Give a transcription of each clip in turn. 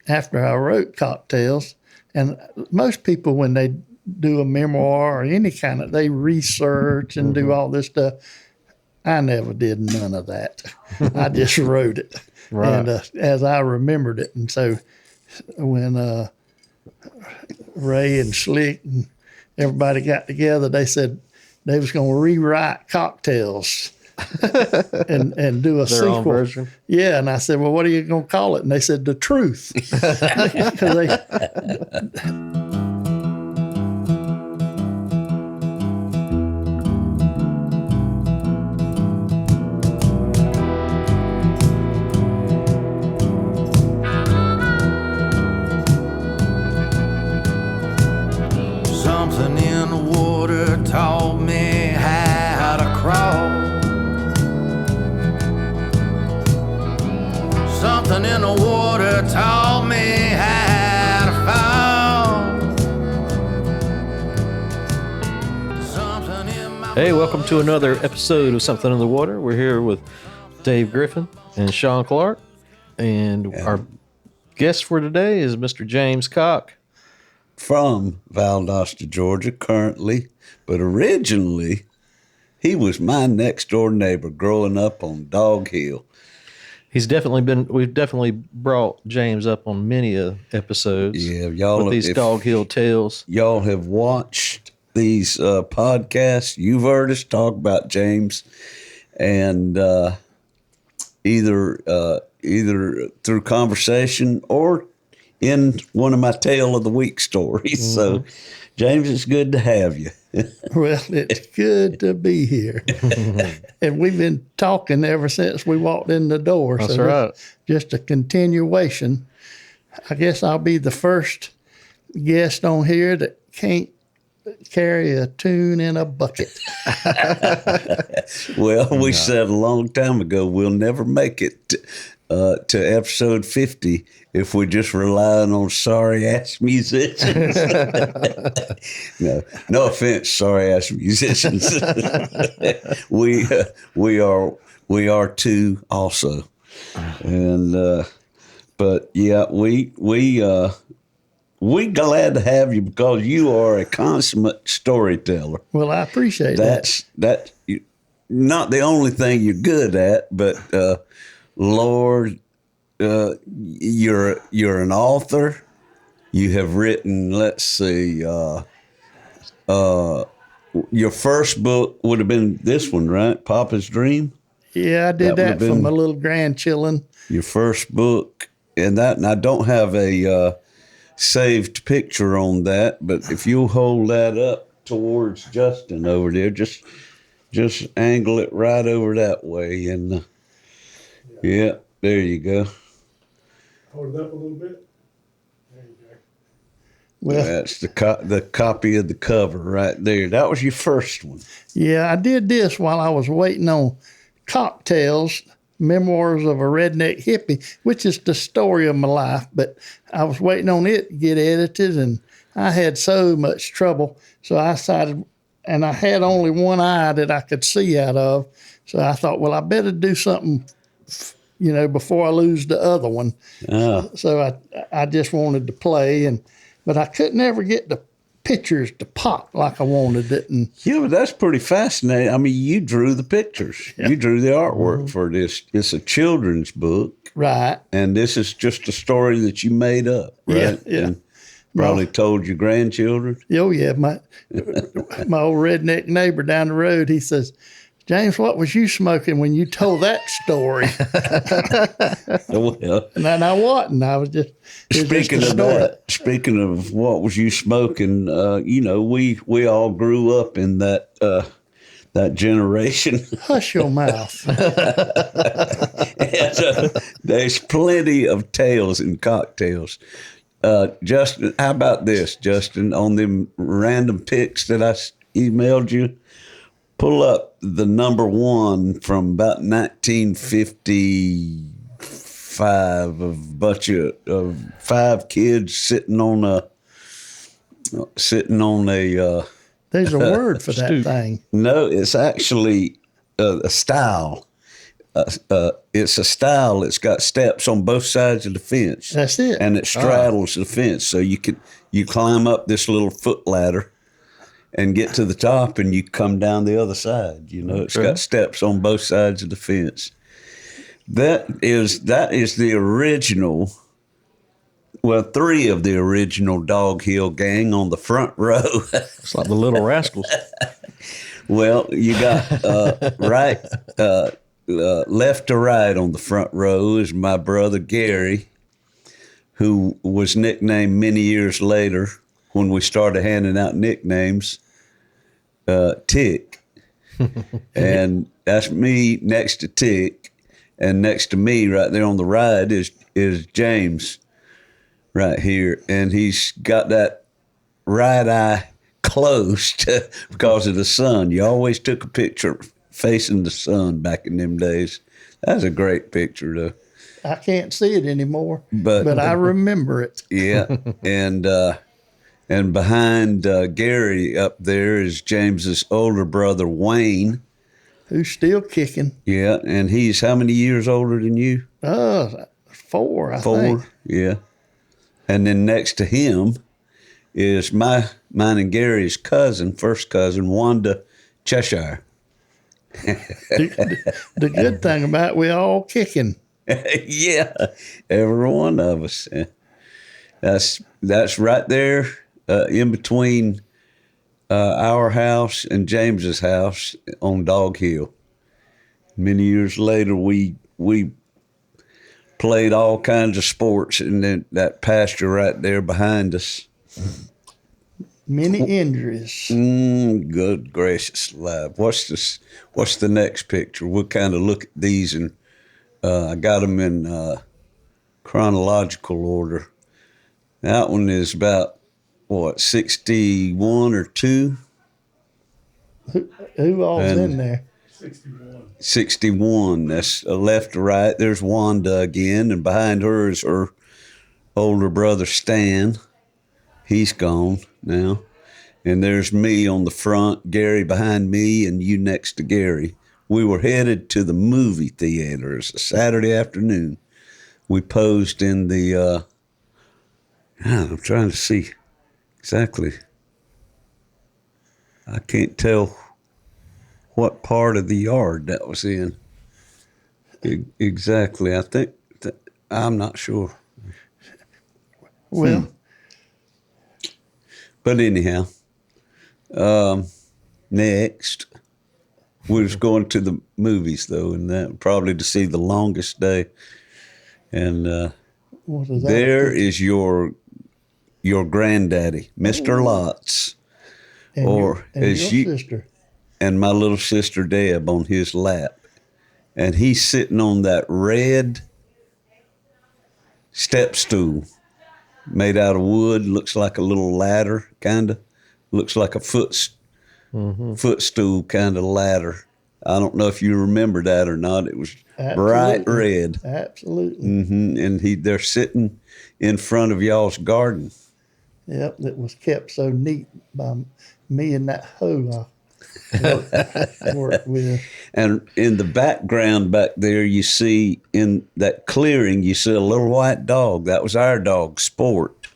After I wrote Cocktails, and most people, when they do a memoir or any kind of, they research and do all this stuff. I never did none of that. I just wrote it, Right. and as I remembered it. And so when Ray and Slick and everybody got together, they said they was going to rewrite Cocktails and do a Their sequel. own version? Yeah, and I said, well, what are you going to call it? And they said, The Truth. 'Cause Something in the water taught me how to crawl. Something in the water taught me how to fall. Something in my Hey, welcome to another episode of Something in the Water. We're here with Dave Griffin and Sean Clark. And our guest for today is Mr. James Cocke. From Valdosta, Georgia, currently, but originally he was my next door neighbor growing up on Dog Hill. We've definitely brought James up on many episodes. Yeah, y'all, with these Dog Hill tales. Y'all have watched these podcasts. You've heard us talk about James, and either through conversation or in one of my Tale of the Week stories. Mm-hmm. So, James, it's good to have you. Well, it's good to be here. And we've been talking ever since we walked in the door. That's so right. Just a continuation. I guess I'll be the first guest on here that can't carry a tune in a bucket. Well, we said a long time ago we'll never make it to episode 50 if we're just relying on sorry-ass musicians. No offense, sorry-ass musicians. we are too also. And but yeah, we glad to have you because you are a consummate storyteller. Well, I appreciate that. That's not the only thing you're good at, but Lord, you're an author. You have written, let's see, your first book would have been this one, right? Papa's Dream? Yeah, I did that for my little grandchildren. Your first book, and I don't have a saved picture on that, but if you'll hold that up towards Justin over there, just angle it right over that way, and yeah, there you go. Hold it up a little bit. There you go. Well, that's the copy of the cover right there. That was your first one. Yeah, I did this while I was waiting on Cocktails, Memoirs of a Redneck Hippie, which is the story of my life. But I was waiting on it to get edited, and I had so much trouble. So I decided, and I had only one eye that I could see out of. So I thought, well, I better do something, before I lose the other one. Oh. So I just wanted to play, but I couldn't ever get the pictures to pop like I wanted it. And yeah, but that's pretty fascinating. I mean, you drew the pictures. Yeah. You drew the artwork for this. It's a children's book. Right. And this is just a story that you made up, right? Yeah. And probably told your grandchildren. Oh, yeah. My old redneck neighbor down the road, he says, James, what was you smoking when you told that story? Well, and I wasn't. I was just speaking of that. Speaking of what was you smoking, we all grew up in that generation. Hush your mouth. And, there's plenty of tales and cocktails. Justin, how about this, Justin? On them random pics that I emailed you, pull up the number one from about 1955 of a bunch of five kids sitting on a There's a word for that thing. No, it's actually a style. it's a style that's got steps on both sides of the fence. That's it. And it straddles the fence. So you climb up this little foot ladder and get to the top, and you come down the other side. You know, it's got steps on both sides of the fence. That is the original. Well, 3 of the original Dog Hill gang on the front row. It's like the Little Rascals. Well, you got left to right on the front row is my brother Gary, who was nicknamed many years later when we started handing out nicknames, Tick. And that's me next to Tick. And next to me right there on the right is James right here. And he's got that right eye closed because of the sun. You always took a picture facing the sun back in them days. That's a great picture, though. I can't see it anymore, But I remember it. Yeah, and behind Gary up there is James's older brother Wayne. Who's still kicking? Yeah, and he's how many years older than you? 4, I 4. think. Yeah, and then next to him is mine and Gary's first cousin, Wanda Cheshire. The good thing about it, we all kicking. Yeah, every one of us. That's right there in between our house and James's house on Dog Hill. Many years later, we played all kinds of sports in that pasture right there behind us. Many injuries. Good gracious alive. What's the next picture? We'll kind of look at these, and I got them in chronological order. That one is about, 61 or 2? Who all's in there? 61. 61. That's left to right. There's Wanda again, and behind her is her older brother Stan. He's gone now. And there's me on the front, Gary behind me, and you next to Gary. We were headed to the movie theater. It's a Saturday afternoon. We posed in the, I'm trying to see exactly. I can't tell what part of the yard that was in. Exactly. I think, I'm not sure. Well, But anyhow, next, we was going to the movies, though, and that probably to see The Longest Day. And what is that? there is your granddaddy, Mr. Lots, And or your as you, sister. and my little sister Deb on his lap. And he's sitting on that red step stool made out of wood, looks like a little ladder, kind of. Looks like a footstool kind of ladder. I don't know if you remember that or not. It was bright red. Absolutely. And they're sitting in front of y'all's garden. Yep, that was kept so neat by me and that hoe I worked with. And in the background back there, you see in that clearing, you see a little white dog. That was our dog, Sport.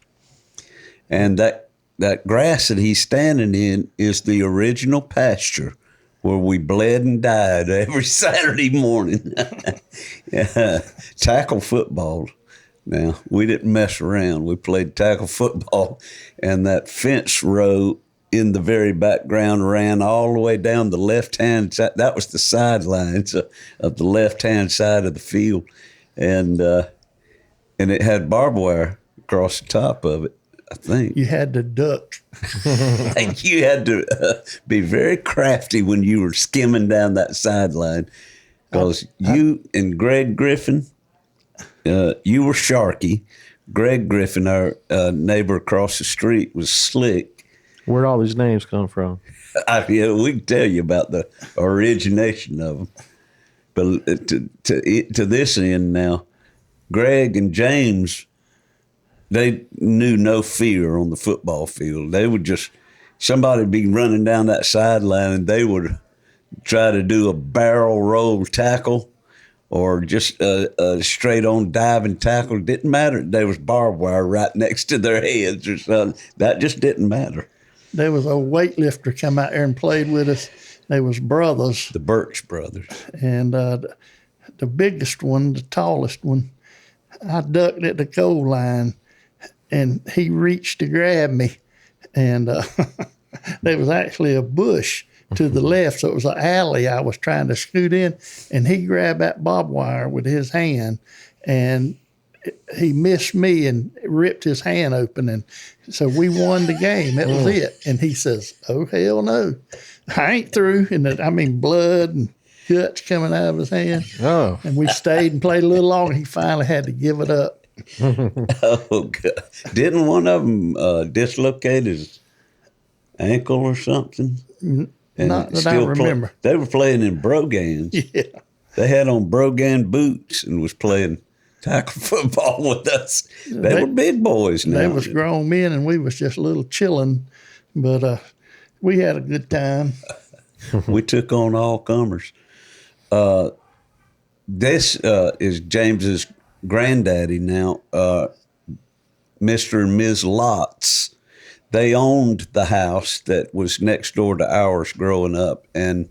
And that grass that he's standing in is the original pasture where we bled and died every Saturday morning. Yeah, tackle football. Now, we didn't mess around. We played tackle football, and that fence row in the very background ran all the way down the left-hand side. That was the sidelines of the left-hand side of the field, and it had barbed wire across the top of it, I think. You had to duck. I think you had to be very crafty when you were skimming down that sideline, because you and Greg Griffin, you were Sharky. Greg Griffin, our neighbor across the street, was Slick. Where'd all these names come from? Yeah, we can tell you about the origination of them. But to this end now, Greg and James, they knew no fear on the football field. They would just, somebody would be running down that sideline and they would try to do a barrel roll tackle or just a straight on diving tackle. It didn't matter. There was barbed wire right next to their heads or something. That just didn't matter. There was a weightlifter come out there and played with us. They was brothers. The Birch brothers. And the biggest one, the tallest one, I ducked at the goal line, and he reached to grab me. And there was actually a bush to the left, so it was an alley I was trying to scoot in, and he grabbed that barbed wire with his hand, and he missed me and ripped his hand open, and so we won the game. That was it. And he says, "Oh, hell no, I ain't through." And blood and guts coming out of his hand. Oh. And we stayed and played a little longer. He finally had to give it up. Oh, God. Didn't one of them dislocate his ankle or something? And Not that I remember. They were playing in Brogans. Yeah. They had on Brogan boots and was playing tackle football with us. They were big boys now. They was grown men, and we was just a little chilling. But we had a good time. We took on all comers. This is James's granddaddy now, Mr. and Ms. Lotz. They owned the house that was next door to ours growing up. And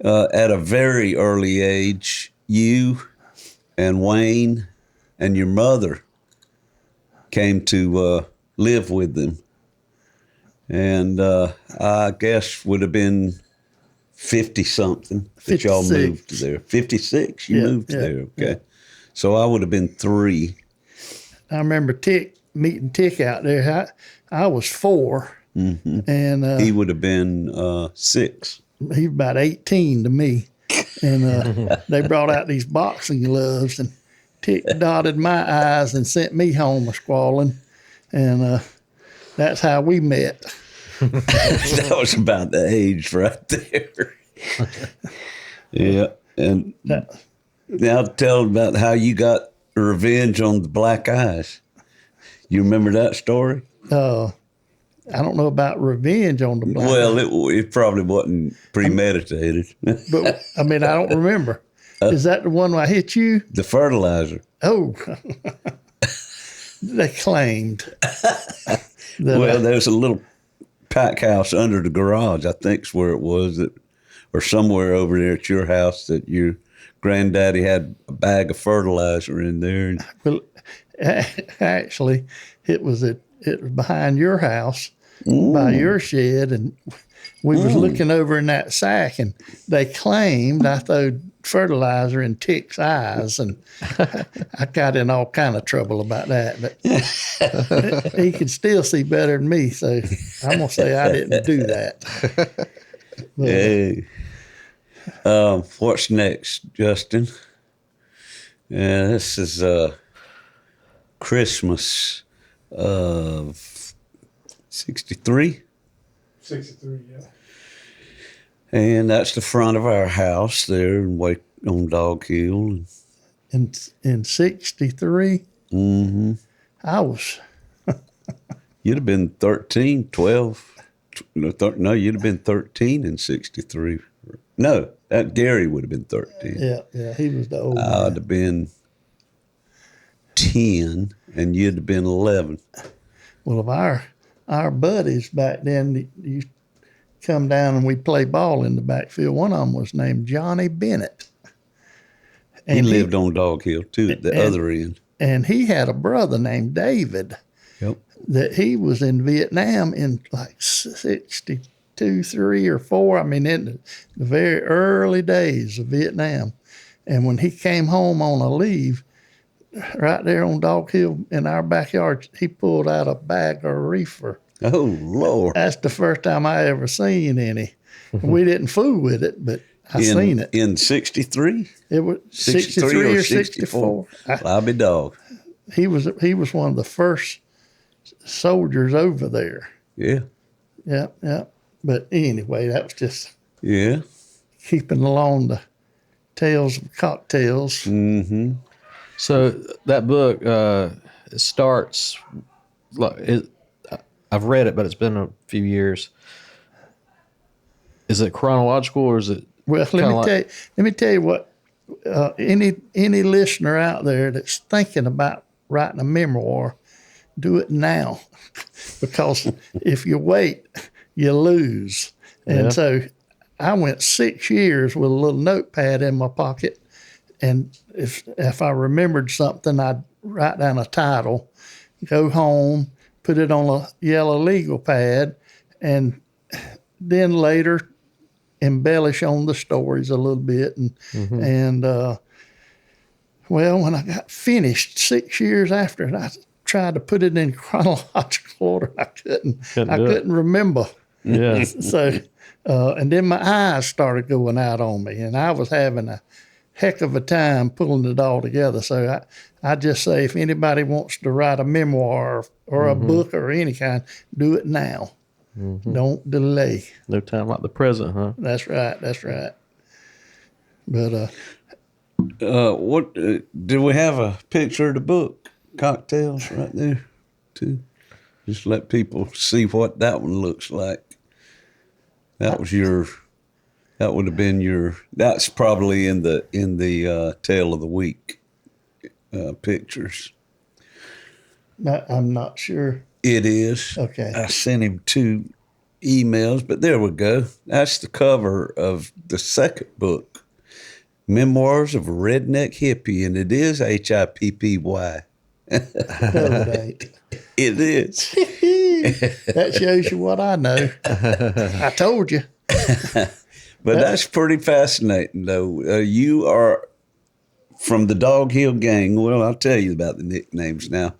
at a very early age, you and Wayne and your mother came to live with them. And I guess would have been 50-something that y'all 56. moved there. 56? You moved there, okay. Yeah. So I would have been 3. I remember meeting Tick out there. I was 4, and He would have been 6. he was about 18 to me. And they brought out these boxing gloves, and Tick dotted my eyes and sent me home a squalling. And that's how we met. That was about the age right there. Yeah. And now tell about how you got revenge on the black eyes. You remember that story? I don't know about revenge on the black. Well, it probably wasn't premeditated. But I mean, I don't remember. Is that the one where I hit you? The fertilizer. Oh, they claimed. Well, there's a little pack house under the garage, I think's where it was, or somewhere over there at your house, that your granddaddy had a bag of fertilizer in there. Well, actually, it was behind your house, by your shed, and we was looking over in that sack, and they claimed I threw fertilizer in Tick's eyes, and I got in all kind of trouble about that. But he could still see better than me, so I'm gonna say I didn't do that. But, Hey, what's next, Justin? Yeah, this is Christmas of 63. 63, yeah. And that's the front of our house there in on Dog Hill. in '63, I was. You'd have been 13, 12. No, you'd have been 13 in 63. No, that Gary would have been 13. Yeah, he was the old I'd man. have been 10, and you'd have been 11. Well, of our buddies back then, you come down and we'd play ball in the backfield. One of them was named Johnny Bennett. And He lived on Dog Hill, too, at the other end. And he had a brother named David Yep. that he was in Vietnam in like 62, 3 or 4. I mean, in the very early days of Vietnam. And when he came home on a leave, right there on Dog Hill in our backyard, he pulled out a bag of reefer. Oh, Lord. That's the first time I ever seen any. We didn't fool with it, but I seen it. In 63? It was 63 or 64. I'll be dog. He was one of the first soldiers over there. Yeah. Yeah. But anyway, that was just Yeah. keeping along the tales of cocktails. Mm-hmm. So that book it starts like I've read it, but it's been a few years. Is it chronological or is it? Well, let me tell you what any listener out there that's thinking about writing a memoir, do it now, because if you wait, you lose. And so I went 6 years with a little notepad in my pocket, and if I remembered something, I'd write down a title, go home, put it on a yellow legal pad, and then later embellish on the stories a little bit. And well, when I got finished 6 years after it, I tried to put it in chronological order. I couldn't remember. Yeah. So, and then my eyes started going out on me, and I was having a heck of a time pulling it all together. So I just say, if anybody wants to write a memoir or a book or any kind, do it now. Don't delay. No time like the present, huh? That's right. But what do we have a picture of the book? Cocktails right there, too. Just let people see what that one looks like. That would have been your. That's probably in the tale of the week pictures. I'm not sure. It is. Okay. I sent him 2 emails, but there we go. That's the cover of the second book, Memoirs of a Redneck Hippie, and it is Hippy. No, it ain't. It is. That shows you what I know. I told you. But that's pretty fascinating, though. You are from the Dog Hill Gang. Well, I'll tell you about the nicknames now.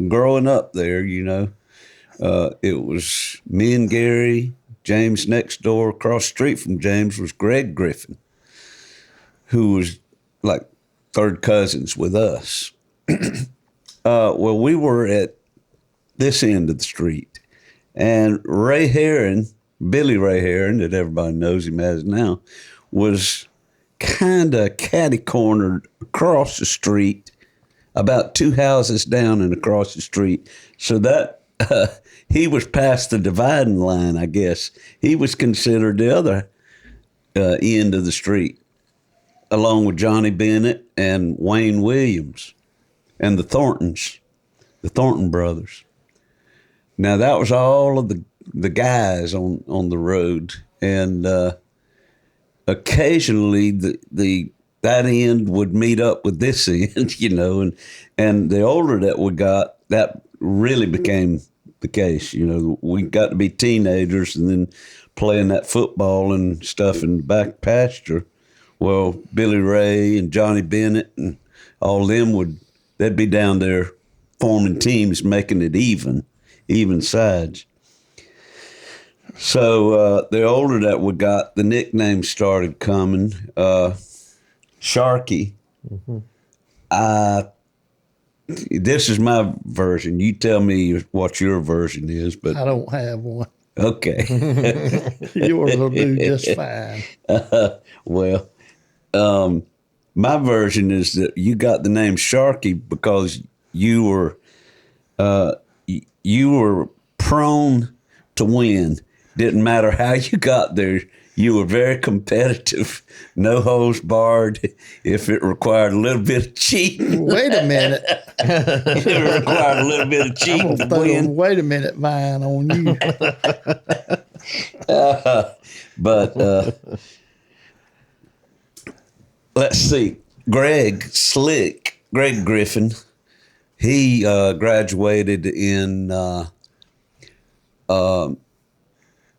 Growing up there, it was me and Gary. James next door, across the street from James, was Greg Griffin, who was like third cousins with us. Well, we were at this end of the street, and Ray Heron, Billy Ray Heron, that everybody knows him as now, was kind of catty-cornered across the street, about 2 houses down and across the street. So that he was past the dividing line, I guess. He was considered the other end of the street, along with Johnny Bennett and Wayne Williams and the Thorntons, the Thornton brothers. Now, that was all of the guys on the road, and occasionally that end would meet up with this end, and the older that we got, that really became the case. We got to be teenagers and then playing that football and stuff in the back pasture. Well, Billy Ray and Johnny Bennett and all them they'd be down there forming teams, making it even sides. So the older that we got, the nicknames started coming. Sharky. This is my version. You tell me what your version is, but I don't have one. Okay. Yours will do just fine. Well, my version is that you got the name Sharky because you were prone to win. Didn't matter how you got there. You were very competitive, no holds barred. If it required a little bit of cheating. Wait a minute. It required a little bit of cheating to win. Wait a minute, Vine, on you. But let's see. Greg Griffin, he graduated in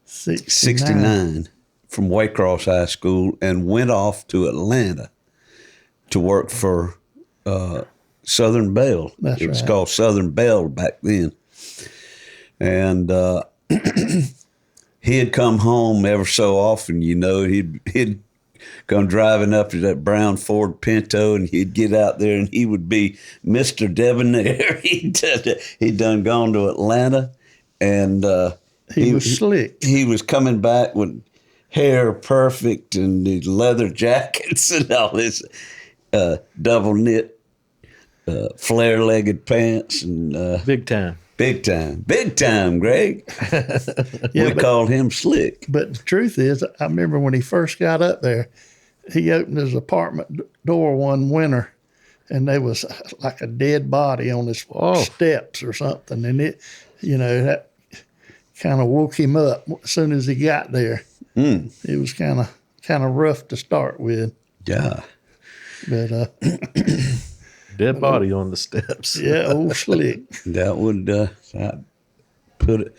69 from Waycross High School and went off to Atlanta to work for Southern Bell. That's it was right. called Southern Bell back then. And he had come home ever so often, he'd come driving up to that brown Ford Pinto, and he'd get out there and he would be Mr. Debonair. He'd done gone to Atlanta, and he was slick. He was coming back with hair perfect and these leather jackets and all this double knit, flare-legged pants and Big time. Big time, Greg. We called him Slick. But the truth is, I remember when he first got up there, he opened his apartment door one winter, and there was like a dead body on his steps or something, and it, that kind of woke him up as soon as he got there. It was kind of rough to start with. Yeah. But Dead body on the steps. yeah, old Slick. That would I'd put it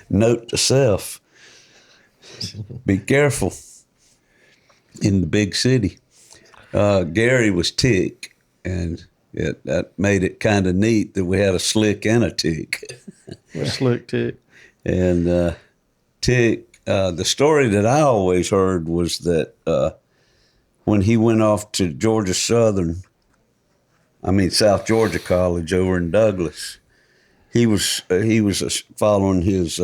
note to self. Be careful in the big city. Gary was Tick, and that made it kind of neat that we had a Slick and a Tick. Slick Tick. And Tick, the story that I always heard was that when he went off to South Georgia College over in Douglas, he was following his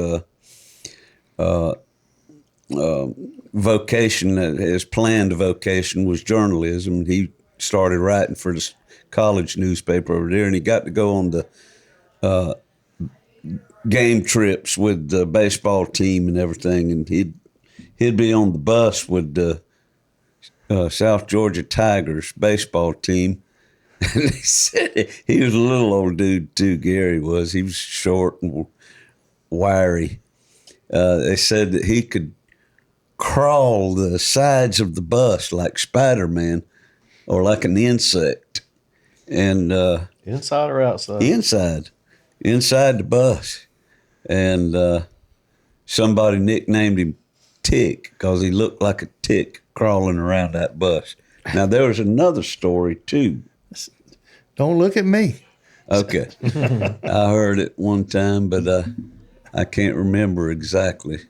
vocation. His planned vocation was journalism. He started writing for the college newspaper over there, and he got to go on the game trips with the baseball team and everything. And he'd be on the bus with the South Georgia Tigers baseball team. And he said he was a little old dude too. Gary was. He was short and wiry. They said that he could crawl the sides of the bus like Spider-Man or like an insect. And Inside or outside? inside the bus. And somebody nicknamed him Tick because he looked like a tick crawling around that bus. Now, there was another story, too. Don't look at me. Okay. I heard it one time, but I can't remember exactly.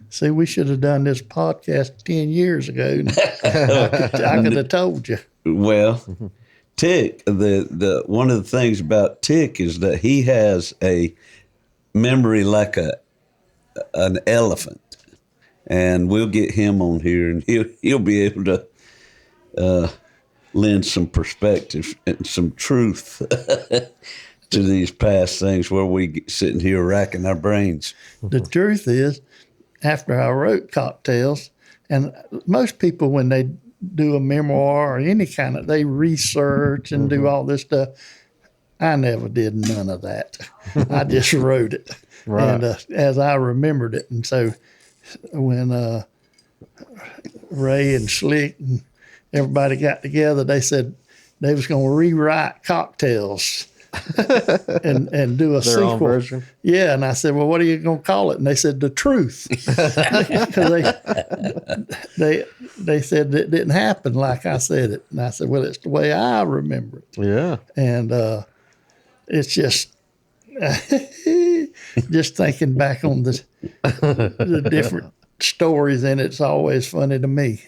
See, we should have done this podcast 10 years ago. I could have told you. Well, Tick, the one of the things about Tick is that he has a memory like an elephant. And we'll get him on here, and he'll be able to lend some perspective and some truth to these past things where we sitting here racking our brains. The truth is, after I wrote Cocktails, and most people, when they do a memoir or any kind of, they research and do all this stuff. I never did none of that. I just wrote it. Right. And as I remembered it. And so when Ray and Slick and everybody got together, they said they was going to rewrite Cocktails and do a Their sequel. own version? Yeah, and I said, well, what are you going to call it? And they said, The Truth. Because they said it didn't happen like I said it. And I said, well, it's the way I remember it. Yeah. And it's just just thinking back on the different stories, and it's always funny to me.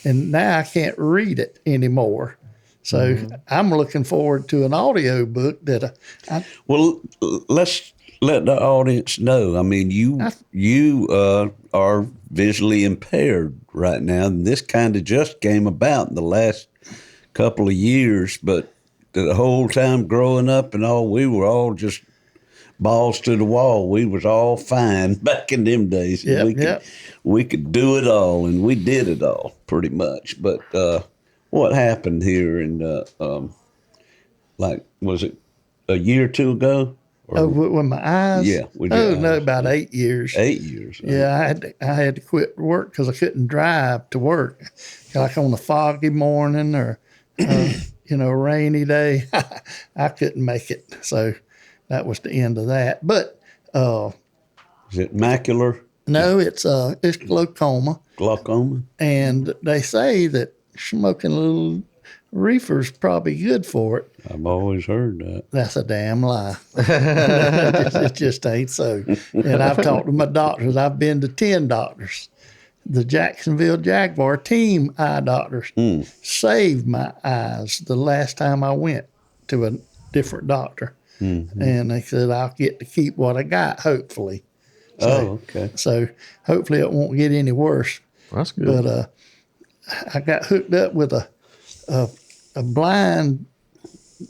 And now I can't read it anymore. So I'm looking forward to an audio book that Well, let's let the audience know. I mean, you are visually impaired right now, and this kind of just came about in the last couple of years. But the whole time growing up and all, we were all just balls to the wall. We was all fine back in them days. We could do it all, and we did it all pretty much. But what happened here in was it a year or two ago? with my eyes. Yeah. About 8 years. 8 years. Yeah, I had to quit work because I couldn't drive to work, like on a foggy morning or a rainy day. I couldn't make it, so that was the end of that. But Is it macular no, it's glaucoma, glaucoma? and they say that smoking a little reefer's probably good for it. I've always heard that. That's a damn lie. It just ain't so. And I've talked to my doctors. I've been to 10 doctors. The Jacksonville Jaguar team eye doctors saved my eyes the last time I went to a different doctor. Mm-hmm. And they said, I'll get to keep what I got, hopefully. So, okay. So hopefully it won't get any worse. That's good. But I got hooked up with a blind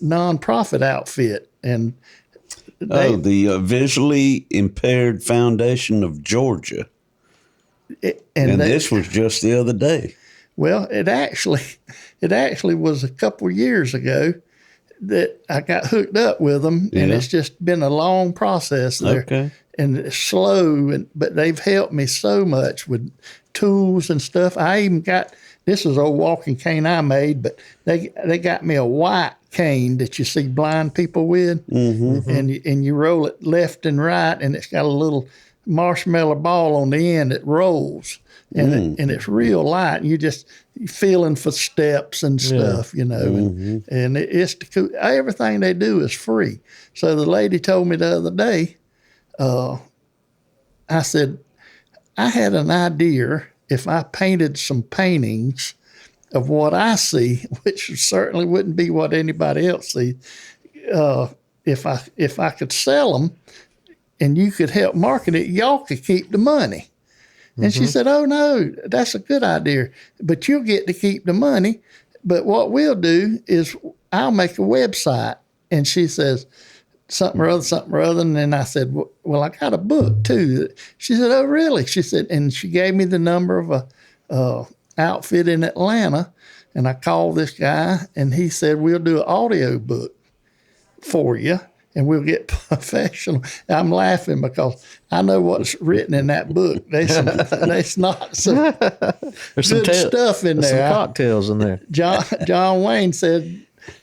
nonprofit outfit, and the Visually Impaired Foundation of Georgia. And this was just the other day. Well, it actually was a couple years ago that I got hooked up with them, and it's just been a long process there. Okay. And it's slow, but they've helped me so much with tools and stuff. I even got, this is old walking cane I made, but they got me a white cane that you see blind people with, and you roll it left and right, and it's got a little marshmallow ball on the end that rolls, and it's real light. And you're feeling for steps and stuff, and it's the cool. Everything they do is free. So the lady told me the other day, I said, I had an idea if I painted some paintings of what I see, which certainly wouldn't be what anybody else sees, if I could sell them and you could help market it, y'all could keep the money. And she said, oh, no, that's a good idea, but you'll get to keep the money. But what we'll do is I'll make a website. And she says, something or other. And then I said, well, I got a book too. She said, oh, really? She said, and she gave me the number of a outfit in Atlanta. And I called this guy, and he said, we'll do an audio book for you, and we'll get professional. I'm laughing because I know what's written in that book. There's not some There's good stuff in there's there. some cocktails in there. John Wayne said,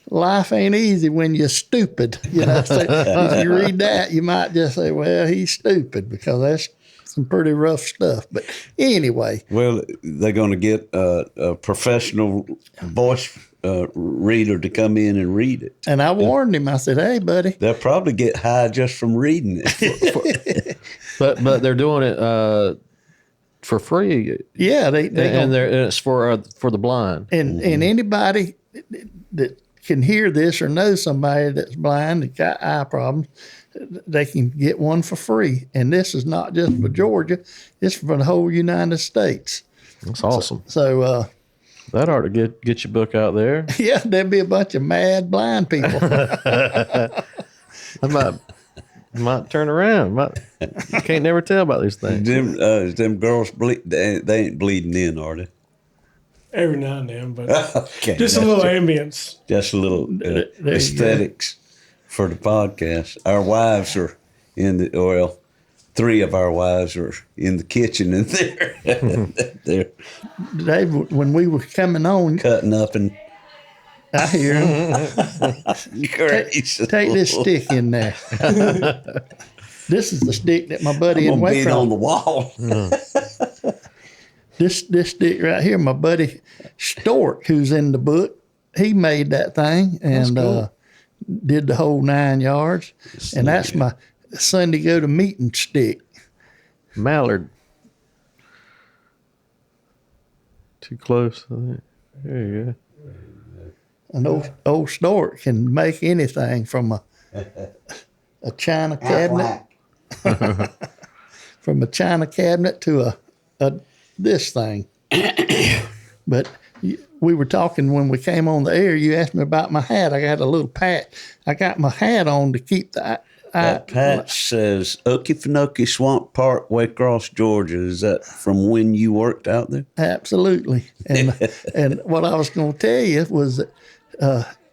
life ain't easy when you're stupid. So if you read that, you might just say, well, he's stupid, because that's some pretty rough stuff. But anyway. Well, they're going to get a professional voice reader to come in and read it. And I warned him. I said, hey, buddy. They'll probably get high just from reading it. But they're doing it for free. Yeah. And it's for the blind. And anybody that can hear this or know somebody that's blind that got eye problems, they can get one for free. And this is not just for Georgia; it's for the whole United States. That's awesome. So that ought to get your book out there. Yeah, there'd be a bunch of mad blind people. I might turn around. You can't never tell about these things. Them girls they ain't bleeding in, are they? Every now and then, but Okay, just a little ambience. Just a little there aesthetics for the podcast. Our wives are three of our wives are in the kitchen, and they're Dave, when we were coming on, cutting up and I hear him. crazy. Take this stick in there. This is the stick that my buddy I'm in gonna beat on the Waycross. wall. This stick right here, my buddy Stork, who's in the book, he made that thing and did the whole 9 yards. And that's my Sunday go to meeting stick. Mallard. Too close. I think. There you go. An old Stork can make anything from a china cabinet, from a china cabinet to a this thing. But we were talking when we came on the air. You asked me about my hat. I got a little patch. I got my hat on to keep the. That patch says Okefenokee Swamp Park, Waycross, Georgia. Is that from when you worked out there? Absolutely. And what I was going to tell you was that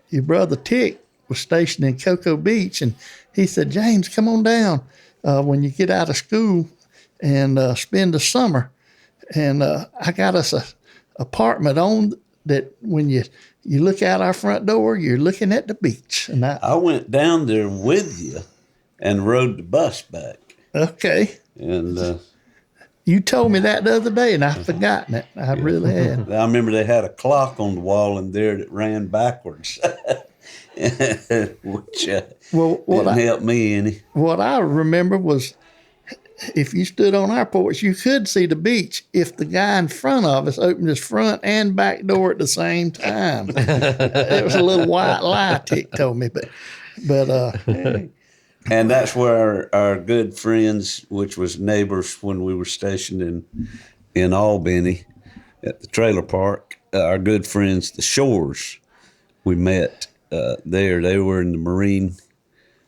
your brother Tick was stationed in Cocoa Beach, and he said, James, come on down when you get out of school and spend the summer. And I got us a apartment on that when you look out our front door, you're looking at the beach. And I went down there with you and rode the bus back. Okay. And you told me that the other day, and I've forgotten it. I really had. I remember they had a clock on the wall in there that ran backwards, which didn't help me any. What I remember was, if you stood on our porch, you could see the beach if the guy in front of us opened his front and back door at the same time. It was a little white lie Tick told me, but and that's where our good friends, which was neighbors when we were stationed in Albany at the trailer park, our good friends, the Shores, we met there. They were in the Marine.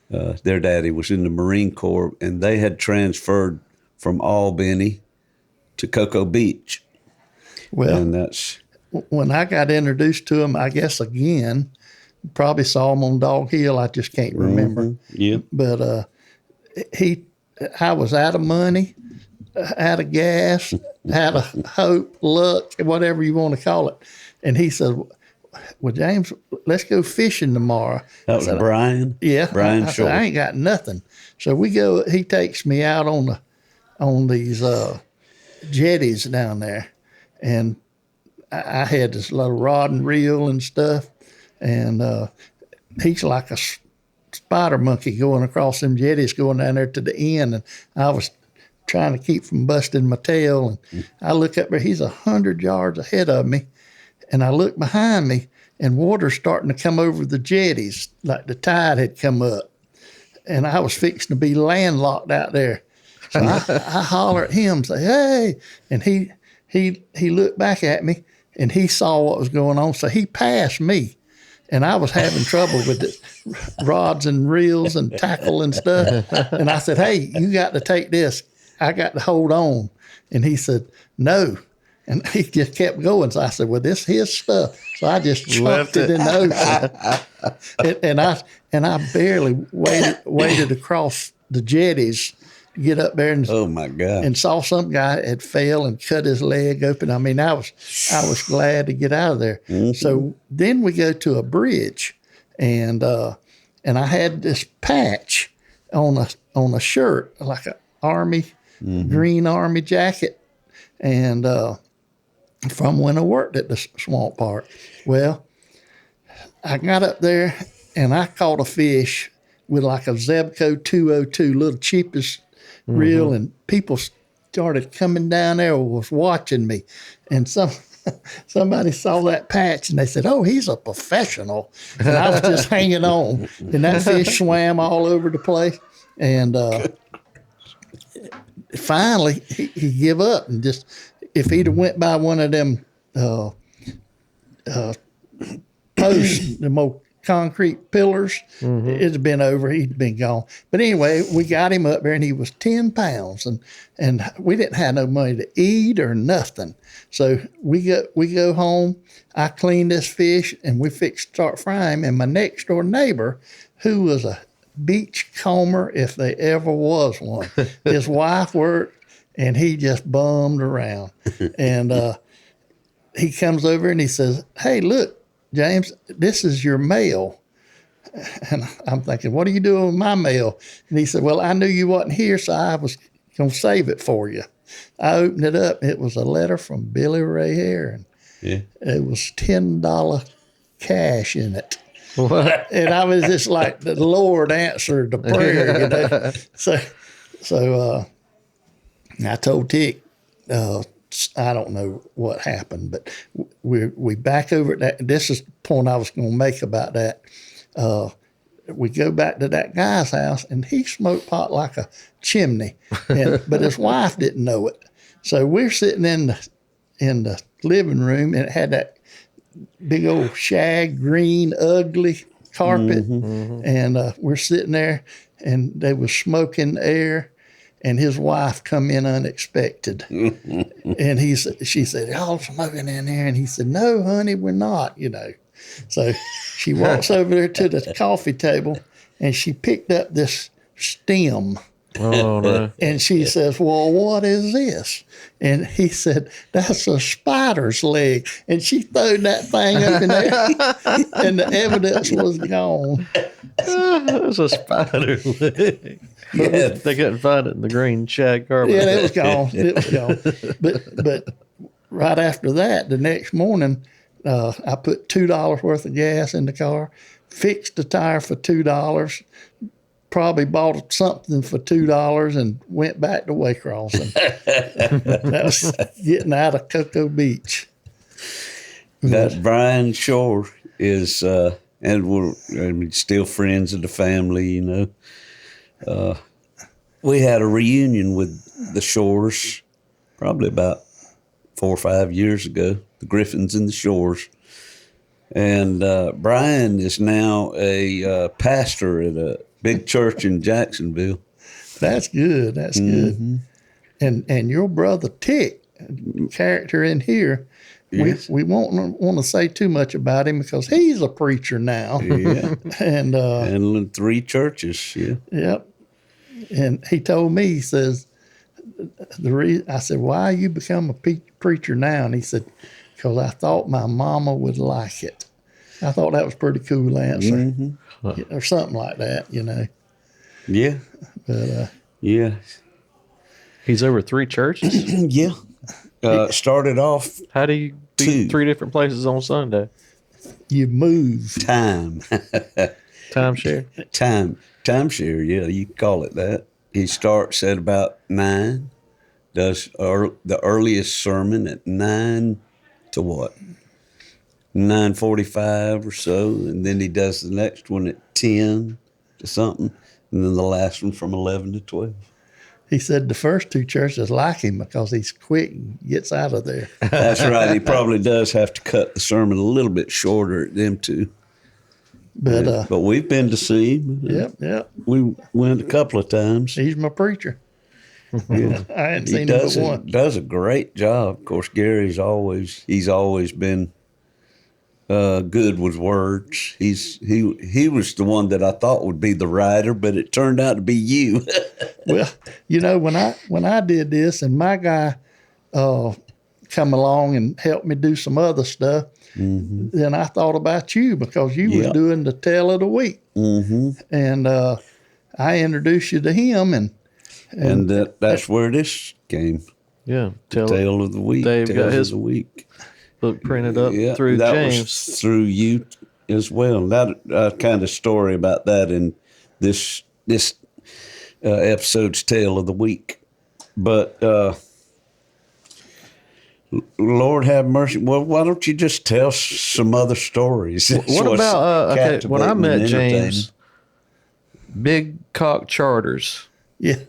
Their daddy was in the Marine Corps, and they had transferred from Albany to Cocoa Beach. Well, And that's when I got introduced to him, I guess again, probably saw him on Dog Hill. I just can't remember. yeah. But I was out of money, out of gas, out of hope, luck, whatever you want to call it. And he said, "Well, James, let's go fishing tomorrow." That was Brian. Yeah, Brian I said, Shore. I ain't got nothing. So we go. He takes me out on these jetties down there, and I had this little rod and reel and stuff, and he's like a spider monkey going across them jetties, going down there to the end, and I was trying to keep from busting my tail, and I look up there. He's 100 yards ahead of me, and I look behind me, and water's starting to come over the jetties, like the tide had come up, and I was fixing to be landlocked out there. So I holler at him, say, "Hey!" And he looked back at me, and he saw what was going on, so he passed me. And I was having trouble with the rods and reels and tackle and stuff. And I said, "Hey, you got to take this. I got to hold on." And he said, "No." And he just kept going. So I said, "Well, this is his stuff." So I just chucked it in the ocean. and I barely waded across the jetties to get up there and Oh my God. and saw some guy had fell and cut his leg open. I mean, I was glad to get out of there. Mm-hmm. So then we go to a bridge, and I had this patch on a shirt, like an army green army jacket, and from when I worked at the swamp park. Well, I got up there and I caught a fish with like a Zebco 202, little cheapest reel, and people started coming down there, was watching me, and somebody saw that patch and they said, "Oh, he's a professional." And I was just hanging on, and that fish swam all over the place, and finally he give up, and just, if he'd have went by one of them posts, the more concrete pillars, it'd have been over. He'd been gone. But anyway, we got him up there, and he was 10 pounds, and we didn't have no money to eat or nothing. So we go home. I clean this fish, and we start frying him. And my next door neighbor, who was a beach comber if there ever was one, his wife worked, and he just bummed around. And he comes over and he says, "Hey, look, James, this is your mail." And I'm thinking, "What are you doing with my mail?" And he said, "Well, I knew you wasn't here, so I was going to save it for you." I opened it up. It was a letter from Billy Ray Heron. Yeah. It was $10 cash in it. What? And I was just like, the Lord answered the prayer, you know. So I told Tick, I don't know what happened, but we back over at that. This is the point I was going to make about that. We go back to that guy's house, and he smoked pot like a chimney, but his wife didn't know it. So we're sitting in the living room, and it had that big old shag green ugly carpet, and we're sitting there, and they was smoking air. And his wife come in unexpected. And she said, "Y'all smoking in there?" And he said, "No, honey, we're not, you know." So she walks over there to the coffee table, and she picked up this stem. Oh, no. And she says, "Well, what is this?" And he said, "That's a spider's leg." And she throwed that thing up in there, and the evidence was gone. It was a spider leg. Yeah. They couldn't find it in the green shag carpet. Yeah, it was gone. It was gone. But right after that, the next morning, I put $2 worth of gas in the car, fixed the tire for $2, probably bought something for $2, and went back to Waycross. That was getting out of Cocoa Beach. That Brian Shore is, and we're still friends of the family, you know. We had a reunion with the Shores probably about 4 or 5 years ago, the Griffins and the Shores. And Brian is now a pastor at a big church in Jacksonville. That's good. That's good. And your brother Tick character in here. Yes. We won't want to say too much about him because he's a preacher now. Yeah. And Handling 3 churches. Yeah. yep. And he told me, he says, I said, why you become a preacher now? And he said, because I thought my mama would like it. I thought that was a pretty cool answer. Mm-hmm. Or something like that, you know. Yeah. But Yeah. He's over 3 churches. Yeah. Started off How do you be 3 different places on Sunday? you move. time. Timeshare. Timeshare, yeah, you can call it that. He starts at about 9, does the earliest sermon at 9 to what? 9:45 or so, and then he does the next one at 10 to something, and then the last one from 11 to 12. He said the first 2 churches like him because he's quick and gets out of there. That's right. He probably does have to cut the sermon a little bit shorter at them 2. But But we've been to see him. yep, We went a couple of times. he's my preacher. Yeah. I hadn't He seen him but one. does a great job. Of course, Gary's always been good with words. He was the one that I thought would be the writer, but it turned out to be you. Well, you know, when I did this and my guy come along and helped me do some other stuff, then I thought about you because you was Yeah. doing the tale of the week. And I introduced you to him and that's where this came. Yeah. Tale of the week. Dave got Tales his of the week. book printed up through that James. was through you as well. That kind of story about that in this episode's Tale of the Week. But Lord have mercy. Well, why don't you just tell some other stories? What about when I captivating met and James, Big Cocke Charters? yeah.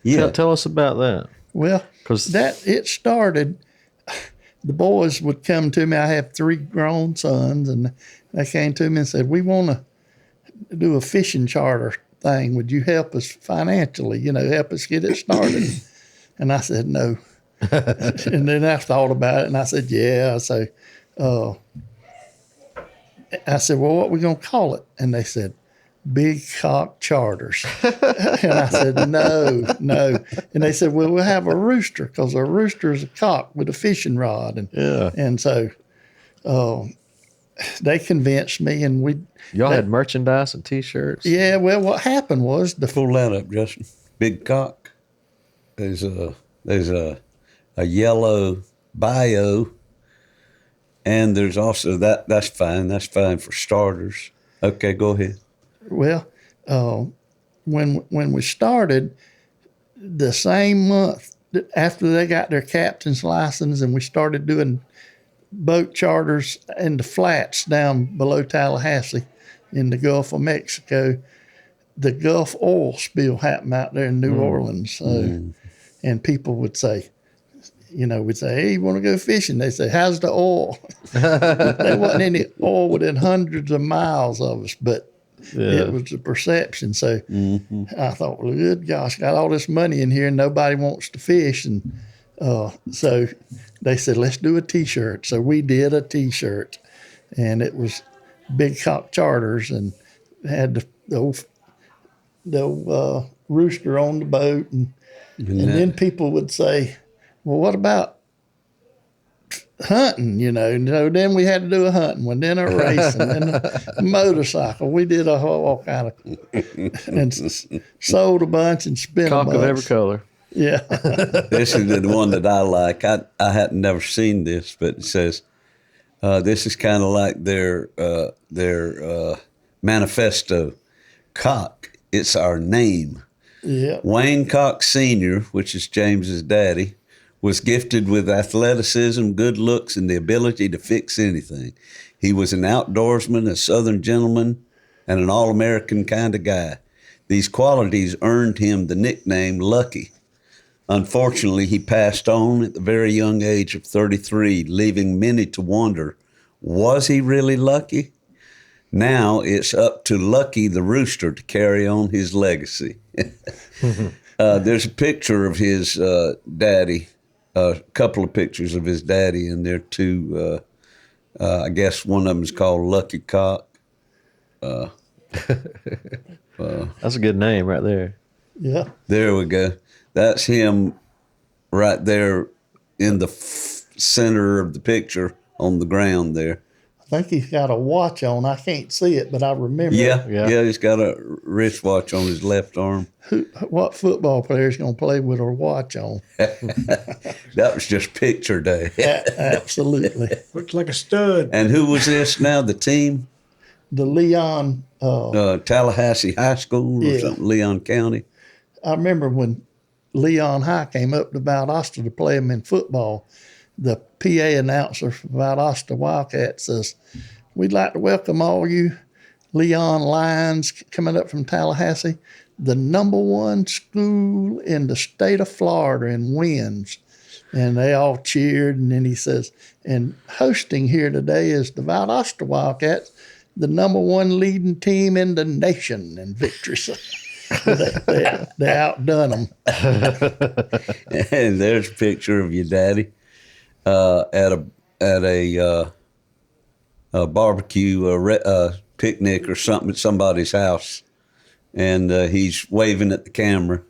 Yeah. Tell us about that. Well, 'Cause- it started. The boys would come to me. I have 3 grown sons, and they came to me and said, "We want to do a fishing charter thing. Would you help us financially? You know, help us get it started?" And I said, "No." And then I thought about it, and I said, "Yeah." So, I said, "Well, what are we gonna call it?" And they said, Big Cocke Charters. And I said, no. And they said, well, we'll have a rooster because a rooster is a cock with a fishing rod. And so they convinced me, and Y'all had merchandise and T-shirts. yeah, well, what happened was Pull that up, Justin. Big Cocke. There's a yellow bio, and there's also that's fine. That's fine for starters. Okay, go ahead. Well, when we started, the same month after they got their captain's license, and we started doing boat charters in the flats down below Tallahassee in the Gulf of Mexico, the Gulf oil spill happened out there in New Orleans. So, and people would say, we'd say, hey, you want to go fishing? They say, how's the oil? There wasn't any oil within hundreds of miles of us, but it was the perception. So I thought, well, good gosh, got all this money in here and nobody wants to fish. And so they said, let's do a T-shirt. So we did a T-shirt, and it was Big Cocke Charters, and had the old rooster on the boat. And then people would say, well, what about hunting, And so then we had to do a hunting one, then a race, and then a motorcycle. We did a whole kind of, and sold a bunch and spent Cock a bunch. of every color. Yeah. This is the one that I like. I hadn't never seen this, but it says, this is kind of like their manifesto. Cocke, it's our name. Yeah. Wayne Cocke Sr., which is James's daddy, was gifted with athleticism, good looks, and the ability to fix anything. He was an outdoorsman, a Southern gentleman, and an all-American kind of guy. These qualities earned him the nickname Lucky. Unfortunately, he passed on at the very young age of 33, leaving many to wonder, was he really lucky? Now it's up to Lucky the rooster to carry on his legacy. There's a picture of his daddy a couple of pictures of his daddy in there too. I guess one of them is called Lucky Cocke. That's a good name right there. Yeah. There we go. That's him right there in the center of the picture on the ground there. I think he's got a watch on. I can't see it, but I remember. Yeah, Yeah. he's got a wristwatch on his left arm. What football player is going to play with a watch on? That was just picture day. Absolutely. Looks like a stud. And who was this now? The team? The Leon, Tallahassee High School or Yeah. something, Leon County. I remember when Leon High came up to Valdosta to play him in football, the PA announcer for Valdosta Wildcats says, "We'd like to welcome all you Leon Lions coming up from Tallahassee, the #1 school in the state of Florida in wins." And they all cheered. And then he says, "And hosting here today is the Valdosta Wildcats, the #1 leading team in the nation in victories." they outdone them. And there's a picture of your daddy at a barbecue, picnic or something at somebody's house, and he's waving at the camera.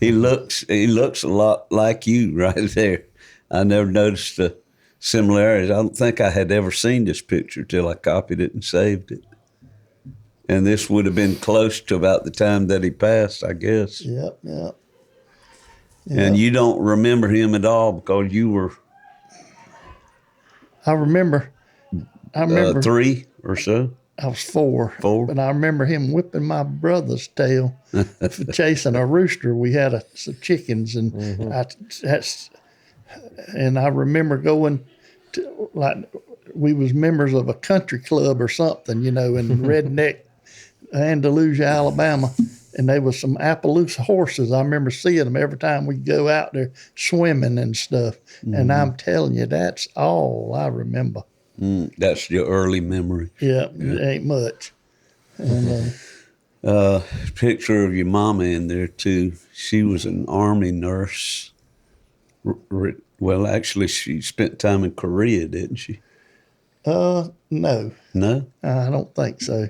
He looks a lot like you right there. I never noticed the similarities. I don't think I had ever seen this picture till I copied it and saved it. And this would have been close to about the time that he passed, I guess. Yep. And you don't remember him at all because you were I remember 3 or so. I was 4. 4? But I remember him whipping my brother's tail for chasing a rooster. We had some chickens, and I remember going to, like, we was members of a country club or something, in redneck Andalusia, Alabama, and there was some Appaloosa horses. I remember seeing them every time we go out there swimming and stuff. Mm-hmm. And I'm telling you, that's all I remember. That's your early memory. Yeah, it ain't much. And picture of your mama in there too. She was an Army nurse. Well, actually, she spent time in Korea, didn't she? No. No? I don't think so.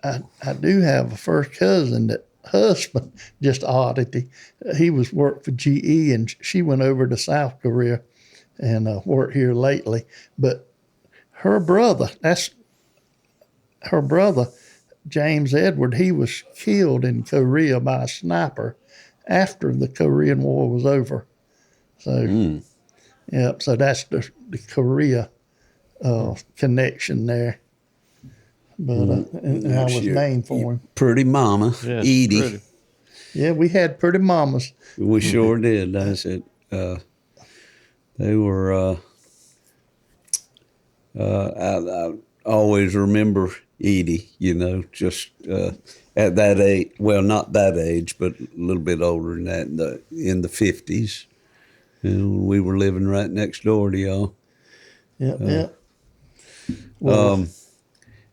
I do have a first cousin that husband, just oddity. He worked for GE, and she went over to South Korea and worked here lately. But her brother, James Edward, he was killed in Korea by a sniper after the Korean War was over. So, so that's the Korea connection there. But and I was named for him. Pretty mama, Yeah, Edie. pretty. Yeah, we had pretty mamas. We sure did. I said they were. I always remember Edie. Just at that age. Well, not that age, but a little bit older than that. In the 50s, we were living right next door to y'all. Yep. Well,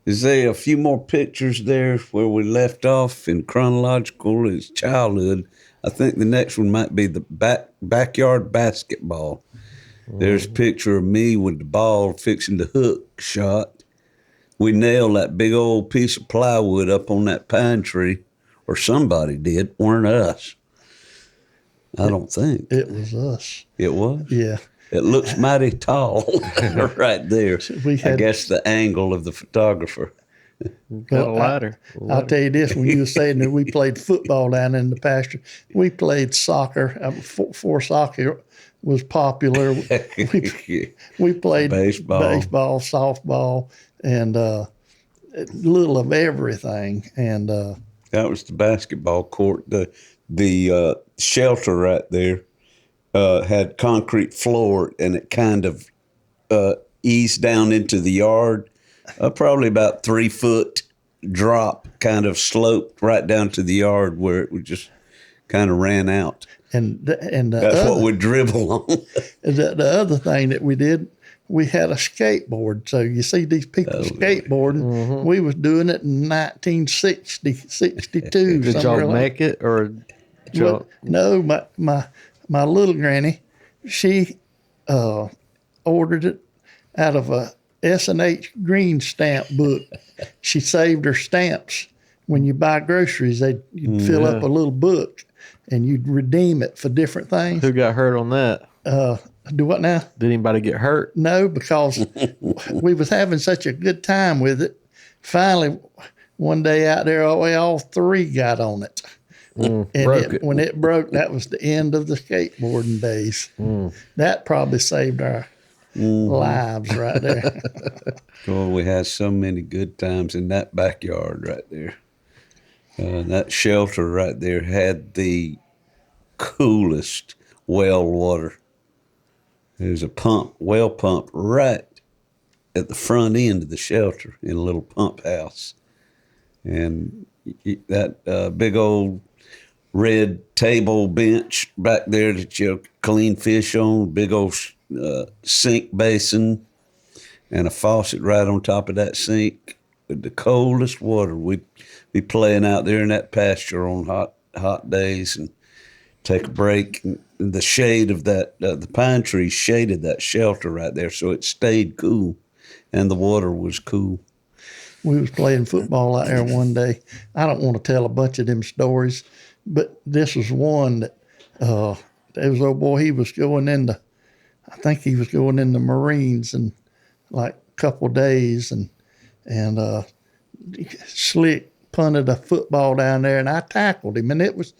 Is there a few more pictures there where we left off in chronological his childhood? I think the next one might be the backyard basketball. There's a picture of me with the ball fixing the hook shot. We nailed that big old piece of plywood up on that pine tree, or somebody did, weren't us. I don't think. it was us. It was? Yeah. It looks mighty tall right there. I guess the angle of the photographer. Got a ladder. I'll tell you this, when you were saying that we played football down in the pasture, we played soccer. Before soccer was popular, we played baseball, softball, and a little of everything. And that was the basketball court. The shelter right there had concrete floor, and it kind of eased down into the yard. Probably about 3 foot drop, kind of sloped right down to the yard where it would just kind of ran out. And that's what we dribble on. The other thing that we did, we had a skateboard. So you see these people skateboarding. Mm-hmm. We was doing it in 1960, 62. Did y'all make it, or? Well, no, my my little granny, she ordered it out of a S&H green stamp book. She saved her stamps. When you buy groceries, you'd fill up a little book and you'd redeem it for different things. Who got hurt on that? Do what now? Did anybody get hurt? No, because we was having such a good time with it. Finally, one day out there, we all three got on it. And when it broke, that was the end of the skateboarding days. That probably saved our lives right there. Oh, we had so many good times in that backyard right there. That shelter right there had the coolest well water. There's a well pump right at the front end of the shelter in a little pump house. And that big old red table bench back there that you clean fish on, big old sink basin, and a faucet right on top of that sink. With the coldest water, we'd be playing out there in that pasture on hot days and take a break. And the shade of that, the pine trees shaded that shelter right there, so it stayed cool, and the water was cool. We was playing football out there one day. I don't want to tell a bunch of them stories, but this was one that there was old boy. He was going into, I think he was going in the Marines in like a couple of days, and Slick punted a football down there, and I tackled him, and it was,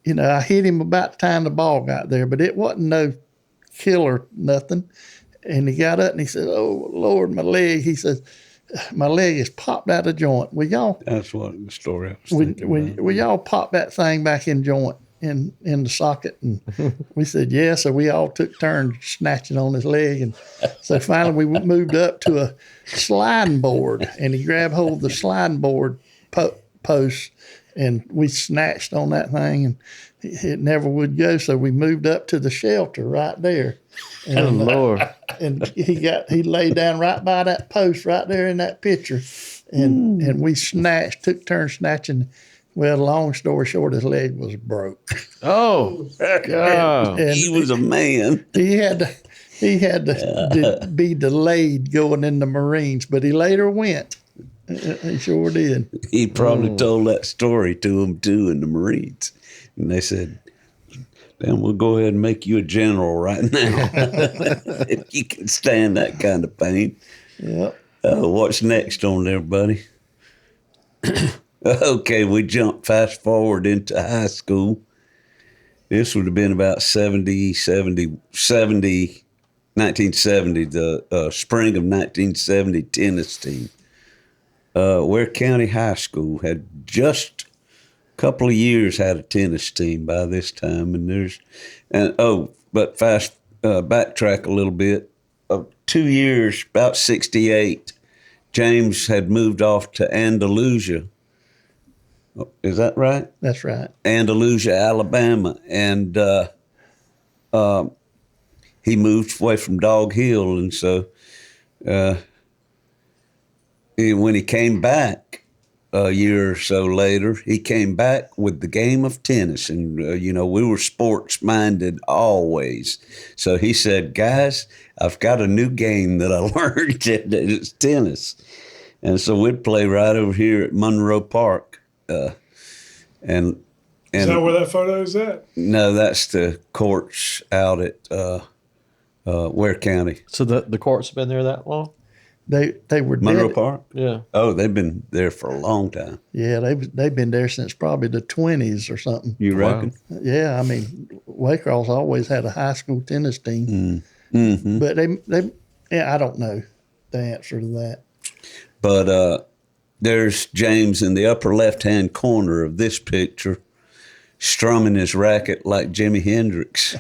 I hit him about the time the ball got there, but it wasn't no killer, nothing. And he got up and he said, "Oh Lord, my leg." He says, "My leg is popped out of joint. Will y'all?" That's what the story I was thinking about. Will y'all pop that thing back in joint in the socket? And we said, "Yeah." So we all took turns snatching on his leg, and so finally we moved up to a sliding board, and he grabbed hold of the sliding board post, and we snatched on that thing, and it never would go. So we moved up to the shelter right there. And, Oh, Lord. And he laid down right by that post right there in that picture, and we took turns snatching. Well, long story short, his leg was broke. Oh, God. And He was a man. He had to be delayed going in the Marines, but he later went. He sure did. He probably told that story to them too in the Marines, and they said, "Then we'll go ahead and make you a general right now if you can stand that kind of pain." Yep. What's next on there, buddy? Okay, we jump fast forward into high school. This would have been about 1970, the spring of 1970 tennis team. Ware County High School had just a couple of years had a tennis team by this time, but backtrack a little bit. 2 years, about 1968, James had moved off to Andalusia. Is that right? That's right. Andalusia, Alabama, and he moved away from Dog Hill, and so when he came back a year or so later, he came back with the game of tennis, and we were sports minded always. So he said, "Guys, I've got a new game that I learned. It's tennis," and so we'd play right over here at Monroe Park. And Is that where that photo is at? No, that's the courts out at Ware County. So the court's been there that long? They were Monroe dead. Park? Yeah. Oh, they've been there for a long time. Yeah, they've been there since probably the 20s or something. You Wow. reckon? Yeah, I mean, Waycross always had a high school tennis team, Mm-hmm. but I don't know the answer to that. But there's James in the upper left-hand corner of this picture, strumming his racket like Jimi Hendrix.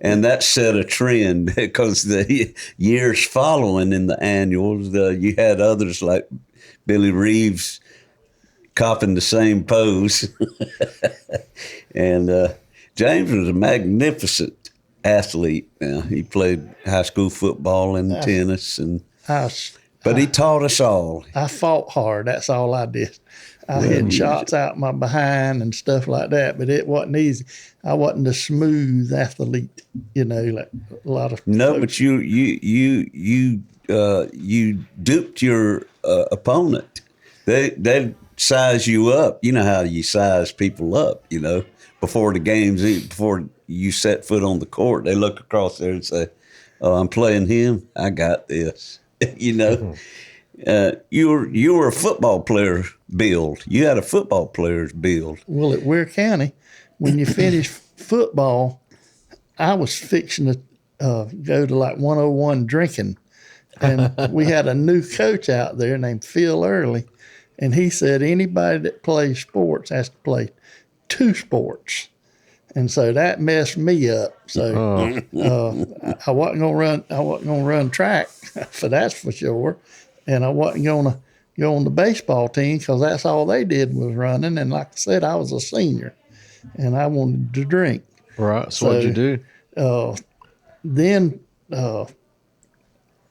And that set a trend because the years following in the annuals, you had others like Billy Reeves copying the same pose. And James was a magnificent athlete. He played high school football and tennis, but he taught us all. I fought hard. That's all I did. hitting shots out my behind and stuff like that, but it wasn't easy. I wasn't a smooth athlete, like a lot of No, folks. but you duped your opponent. They size you up. You know how you size people up. Before the games, before you set foot on the court, they look across there and say, "Oh, I'm playing him. I got this." You were a football player build. You had a football player's build. Well, at Ware County, when you finish football, I was fixing to go to like 101 drinking. And we had a new coach out there named Phil Early. And he said anybody that plays sports has to play 2 sports. And so that messed me up. So I wasn't gonna run track, for that's for sure. And I wasn't gonna go on the baseball team because that's all they did was running. And like I said, I was a senior, and I wanted to drink. Right. So what'd you do? Then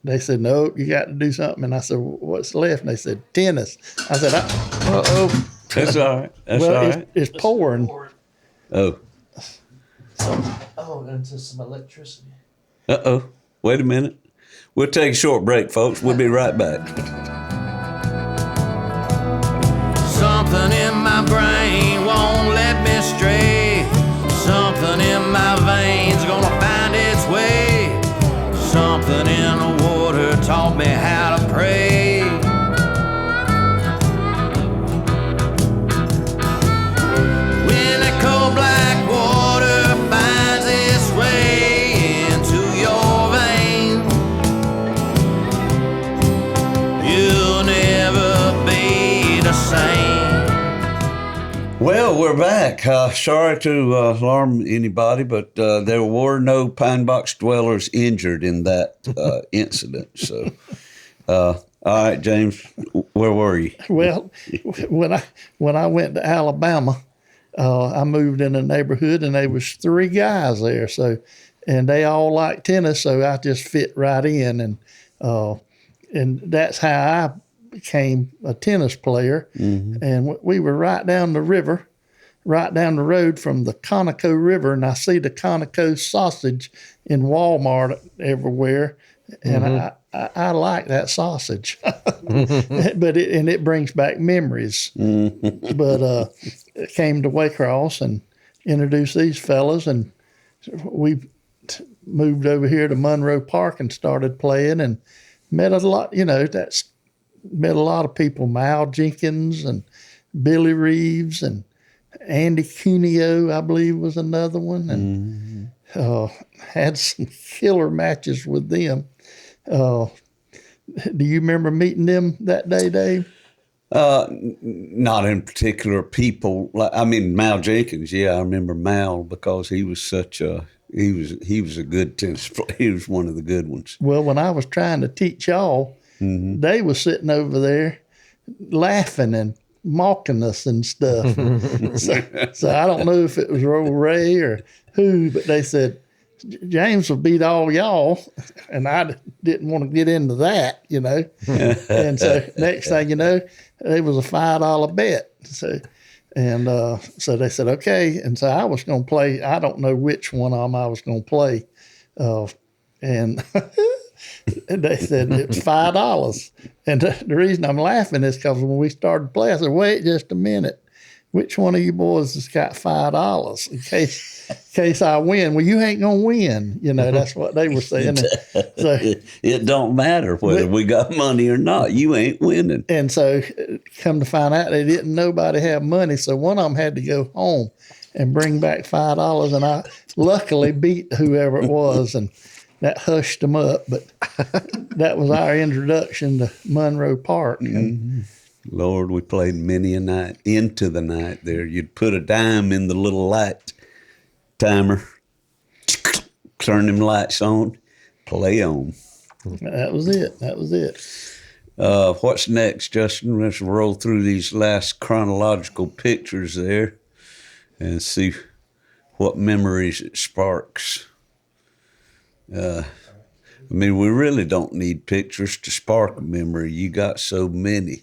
they said, "No, you got to do something." And I said, "What's left?" And they said, "Tennis." I said, "Uh-oh." That's all right. That's all right. It's pouring. Oh. Into some electricity. Uh-oh. Wait a minute. We'll take a short break, folks. We'll be right back. Something in my brain won't let me stray. Something in my veins gonna find its way. Something in the water taught me how to pray. When that cold black water finds its way into your veins, you'll never be the same. Well, we're back. Sorry to alarm anybody, but there were no Pine Box dwellers injured in that incident. So, all right, James, where were you? Well, when I went to Alabama, I moved in a neighborhood, and there was 3 guys there. So, and they all liked tennis, so I just fit right in, and that's how I became a tennis player. Mm-hmm. And we were right down the river, right down the road from the Conoco River, and I see the Conoco sausage in Walmart everywhere, and I like that sausage, but it brings back memories. But I came to Waycross and introduced these fellas, and we moved over here to Monroe Park and started playing, and met a lot. Met a lot of people, Mal Jenkins and Billy Reeves and Andy Cuneo, I believe, was another one, and had some killer matches with them. Do you remember meeting them that day, Dave? Not in particular people. Mal Jenkins. Yeah, I remember Mal because he was he was a good tennis player. He was one of the good ones. Well, when I was trying to teach y'all, they was sitting over there laughing and mocking us and stuff. so I don't know if it was Ray or who, but they said, James will beat all y'all. And I didn't want to get into that, And so next thing you know, it was a $5 bet. So they said, okay. And so I was going to play. I don't know which one of them I was going to play. And they said it's $5. And the reason I'm laughing is because when we started playing, I said, wait just a minute. Which one of you boys has got $5 in case I win? Well, you ain't going to win. That's what they were saying. So, it don't matter whether we got money or not. You ain't winning. And so come to find out, they didn't nobody have money. So one of them had to go home and bring back $5. And I luckily beat whoever it was. And that hushed them up. But that was our introduction to Monroe Park. Mm-hmm. Lord, we played many a night into the night there. You'd put a dime in the little light timer, turn them lights on, play on. That was it. What's next, Justin? Let's roll through these last chronological pictures there and see what memories it sparks. We really don't need pictures to spark a memory. You got so many.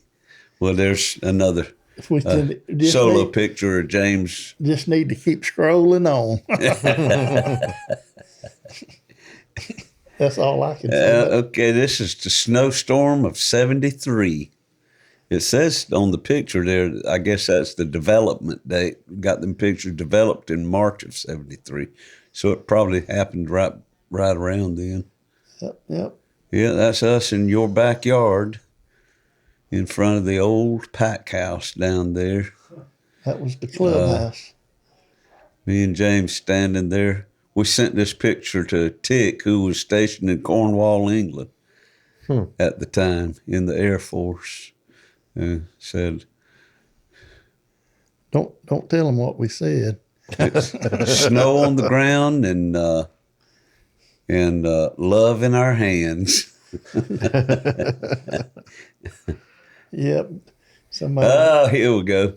Well, there's another If we can just Solo need, picture of James. just need to keep scrolling on. That's all I can say. Okay, this is the snowstorm of 73. It says on the picture there, I guess that's the development date. Got them pictures developed in March of 73. So it probably happened right around then. Yep. Yeah, that's us in your backyard in front of the old pack house down there. That was the clubhouse. Me and James standing there. We sent this picture to Tick, who was stationed in Cornwall, England at the time in the Air Force. Said, Don't tell them what we said. snow on the ground and love in our hands. Yep. Somebody. Oh, here we go.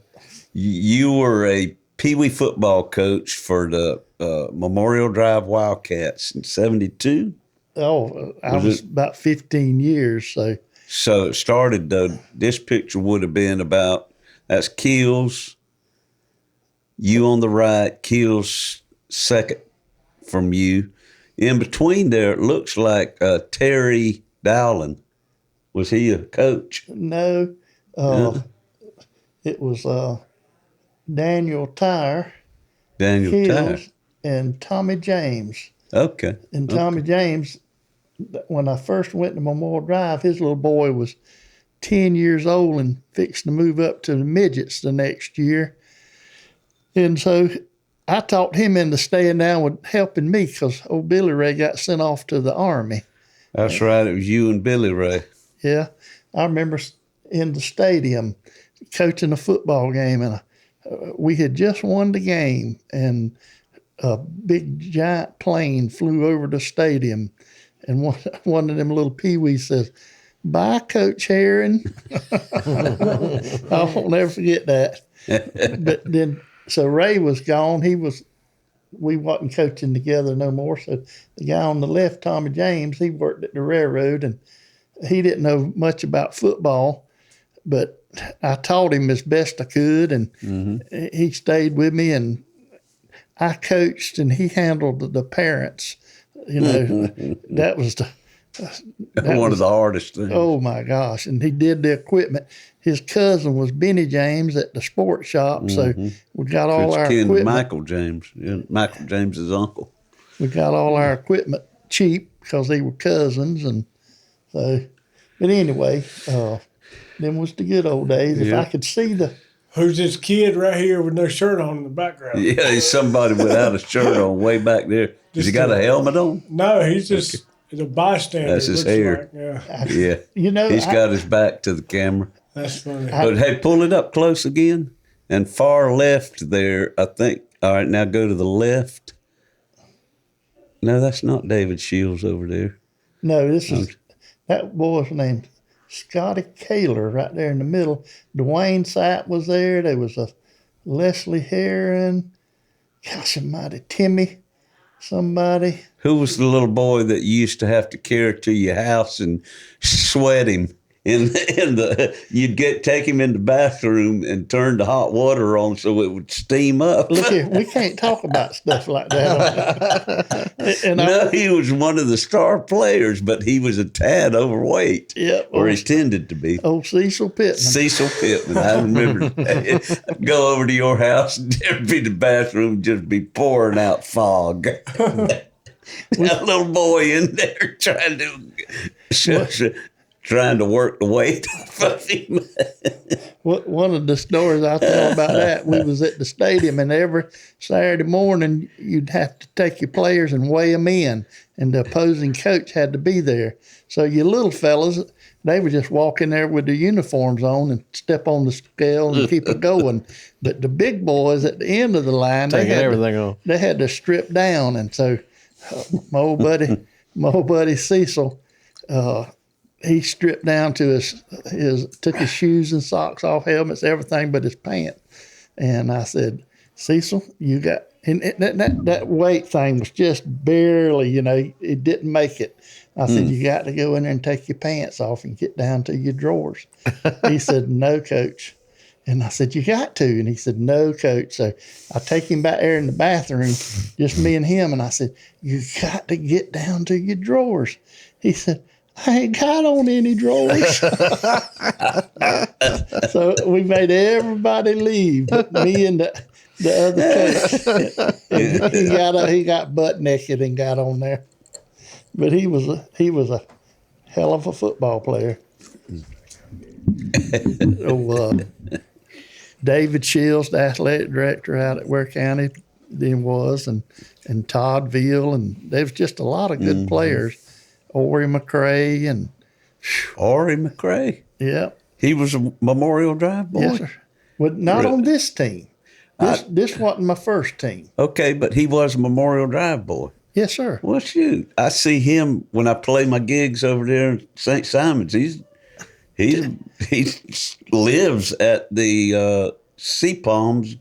You were a Pee Wee football coach for the Memorial Drive Wildcats in 72. I was about 15 years. So it started, this picture would have been about, that's Keels, you on the right, Keels second from you. In between there, it looks like Terry Dowling. Was he a coach? No, it was Daniel Tyre, Daniel and Tommy James. Okay. And Tommy James, when I first went to Memorial Drive, his little boy was 10 years old and fixing to move up to the midgets the next year. And so I talked him into staying down with helping me because old Billy Ray got sent off to the Army. That's right. It was you and Billy Ray. Yeah. I remember in the stadium coaching a football game, and we had just won the game, and a big giant plane flew over the stadium, and one of them little peewees says, "Bye, Coach Herring." I won't never forget that. But then, so Ray was gone. We wasn't coaching together no more. So the guy on the left, Tommy James, he worked at the railroad, and he didn't know much about football, but I taught him as best I could, and he stayed with me, and I coached, and he handled the parents. You know, that was one of the hardest things. Oh my gosh! And he did the equipment. His cousin was Benny James at the sports shop, so we got all our equipment. Michael James, Michael James's uncle. We got all our equipment cheap because they were cousins, and so. But anyway, them was the good old days. If I could see the. Who's this kid right here with no shirt on in the background? Yeah, he's somebody without a shirt on way back there. Has he got a helmet on? No, he's just he's a bystander. That's his hair. Like, yeah. You know, he's got his back to the camera. That's funny. But hey, pull it up close again. And far left there, I think. All right, now go to the left. No, that's not David Shields over there. No, this is that boy's named Scotty Kaler right there in the middle. Dwayne Sapp was there. There was a Leslie Heron. Gosh almighty, Timmy, somebody. Who was the little boy that you used to have to carry to your house and sweat him? You'd take him in the bathroom and turn the hot water on so it would steam up. Look here, we can't talk about stuff like that. No, he was one of the star players, but he was a tad overweight. Yep, or he tended to be. Old Cecil Pittman. Cecil Pittman, I remember that. I'd go over to your house and there'd be the bathroom just be pouring out fog. That little boy in there trying to work the weight off of him. One of the stories I tell about that, we was at the stadium, and every Saturday morning you'd have to take your players and weigh them in, and the opposing coach had to be there. So your little fellas, they would just walk in there with their uniforms on and step on the scale and keep it going. But the big boys at the end of the line, taking everything off. They had to strip down, and so my old buddy Cecil, he stripped down to took his shoes and socks off, helmets, everything but his pants. And I said, Cecil, you got, and that weight thing was just barely, it didn't make it. I said, you got to go in there and take your pants off and get down to your drawers. He said, no, Coach. And I said, you got to. And he said, no, coach. So I take him back there in the bathroom, just me and him. And I said, you got to get down to your drawers. He said, I ain't got on any drawers. So we made everybody leave, but me and the other coach. He got butt naked and got on there. But he was a hell of a football player. David Shields, the athletic director out at Ware County, then was, and Todd Veal, and there was just a lot of good players. Ori McCray and Ori McCray. Yeah, he was a Memorial Drive boy. Yes, sir. Well, not on this team. This wasn't my first team. Okay, but he was a Memorial Drive boy. Yes, sir. Well, shoot, I see him when I play my gigs over there in St. Simon's. He lives at the Sea Palms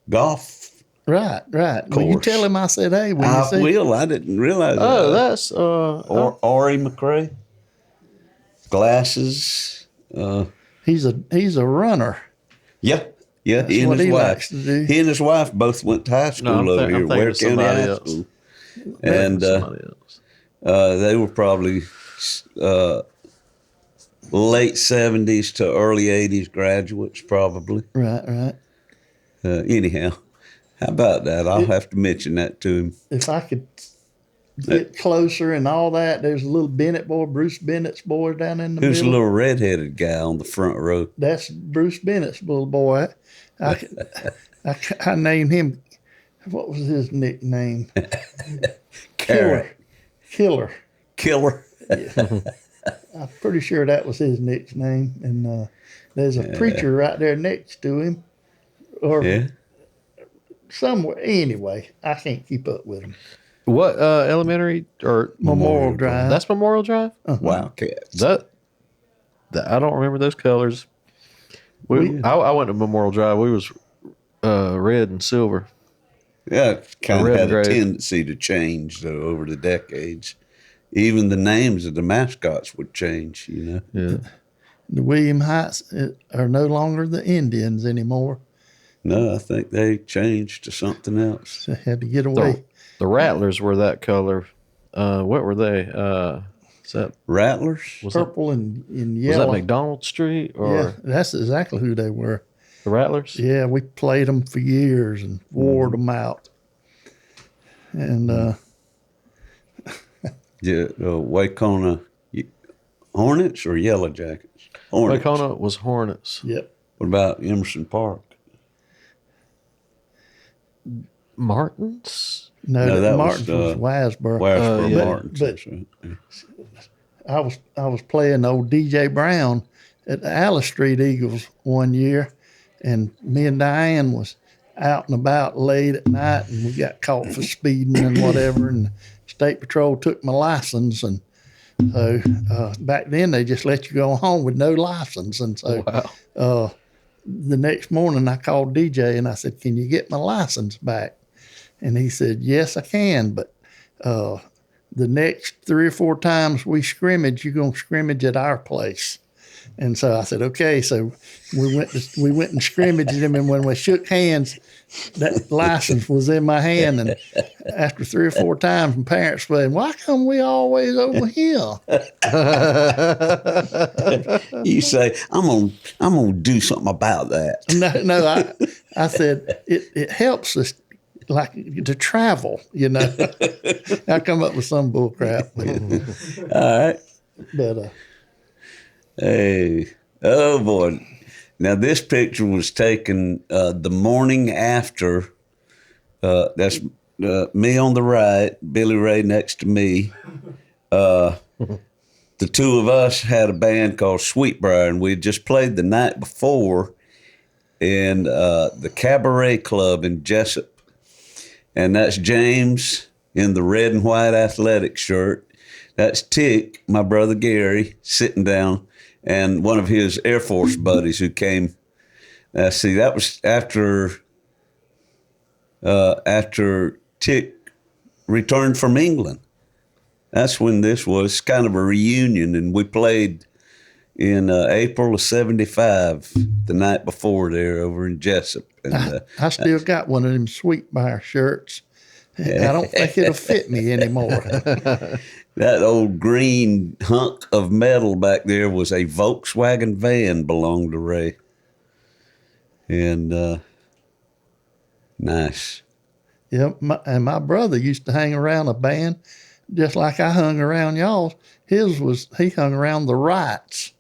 golf. Right. Will you tell him I said, hey, will you see? I will. I didn't realize that. Oh, that's Ori McCray. Glasses. He's a runner. Yeah. Yeah, That's what he likes to do. He and his wife both went to high school over here, Ware County High School. And they were probably late 70s to early 80s graduates, probably. Right. Anyhow, how about that? I'll have to mention that to him. If I could get closer and all that, there's a little Bennett boy, Bruce Bennett's boy down in the Who's middle. a little redheaded guy on the front row? That's Bruce Bennett's little boy. I named him, what was his nickname? Killer. Yeah. I'm pretty sure that was his nickname. And there's a preacher right there next to him. Or somewhere. Anyway, I can't keep up with him. What elementary or Memorial Drive. That's Memorial Drive. Wildcats. That I don't remember those colors. I went to Memorial Drive. We was red and silver. Yeah, it kind of Red had a grave. tendency to change though over the decades. Even the names of the mascots would change, you know. Yeah. The William Heights are no longer the Indians anymore. No, I think they changed to something else. So I had to get away. The Rattlers were that color. What were they? Is that Rattlers? Purple and was yellow. that McDonald Street or Yeah, that's exactly who they were. the Rattlers? Yeah, we played them for years and wore them out. And Yeah, Waikona Hornets or Yellow Jackets? Hornets. Waikona was Hornets. yep. What about Emerson Park? Martins? No, that Martin's was, was Wasboro. Wasboro yeah. Martins. But- That's right. I was playing old DJ Brown at the Alice Street Eagles one year, and me and Diane was out and about late at night, and we got caught for speeding and whatever, and State Patrol took my license, and so back then they just let you go home with no license, and so the next morning I called DJ and I said, "Can you get my license back?" And he said, "Yes, I can, but the next 3 or 4 times we scrimmage, you're gonna scrimmage at our place." And so I said, "Okay." So we went and scrimmaged him, and when we shook hands, that license was in my hand. And after 3 or 4 times, my parents said, "Why come we always over here?" You say, I'm gonna do something about that. No, I said it helps us like to travel, you know. I come up with some bull crap, All right. but Hey, oh boy. Now this picture was taken the morning after. That's me on the right, Billy Ray next to me. The two of us had a band called Sweetbriar, and we had just played the night before in the Cabaret Club in Jessup. And that's James in the red and white athletic shirt. That's Tick, my brother Gary, sitting down, and one of his Air Force buddies who came. See, that was after Tick returned from England. That's when this was kind of a reunion, and we played in April of '75, the night before there over in Jessup. And I still got one of them Sweet Bar shirts. I don't think it'll fit me anymore. that old green hunk of metal back there was a Volkswagen van, belonged to Ray. And nice. Yeah, my brother used to hang around a band just like I hung around y'all. He hung around the Wrights.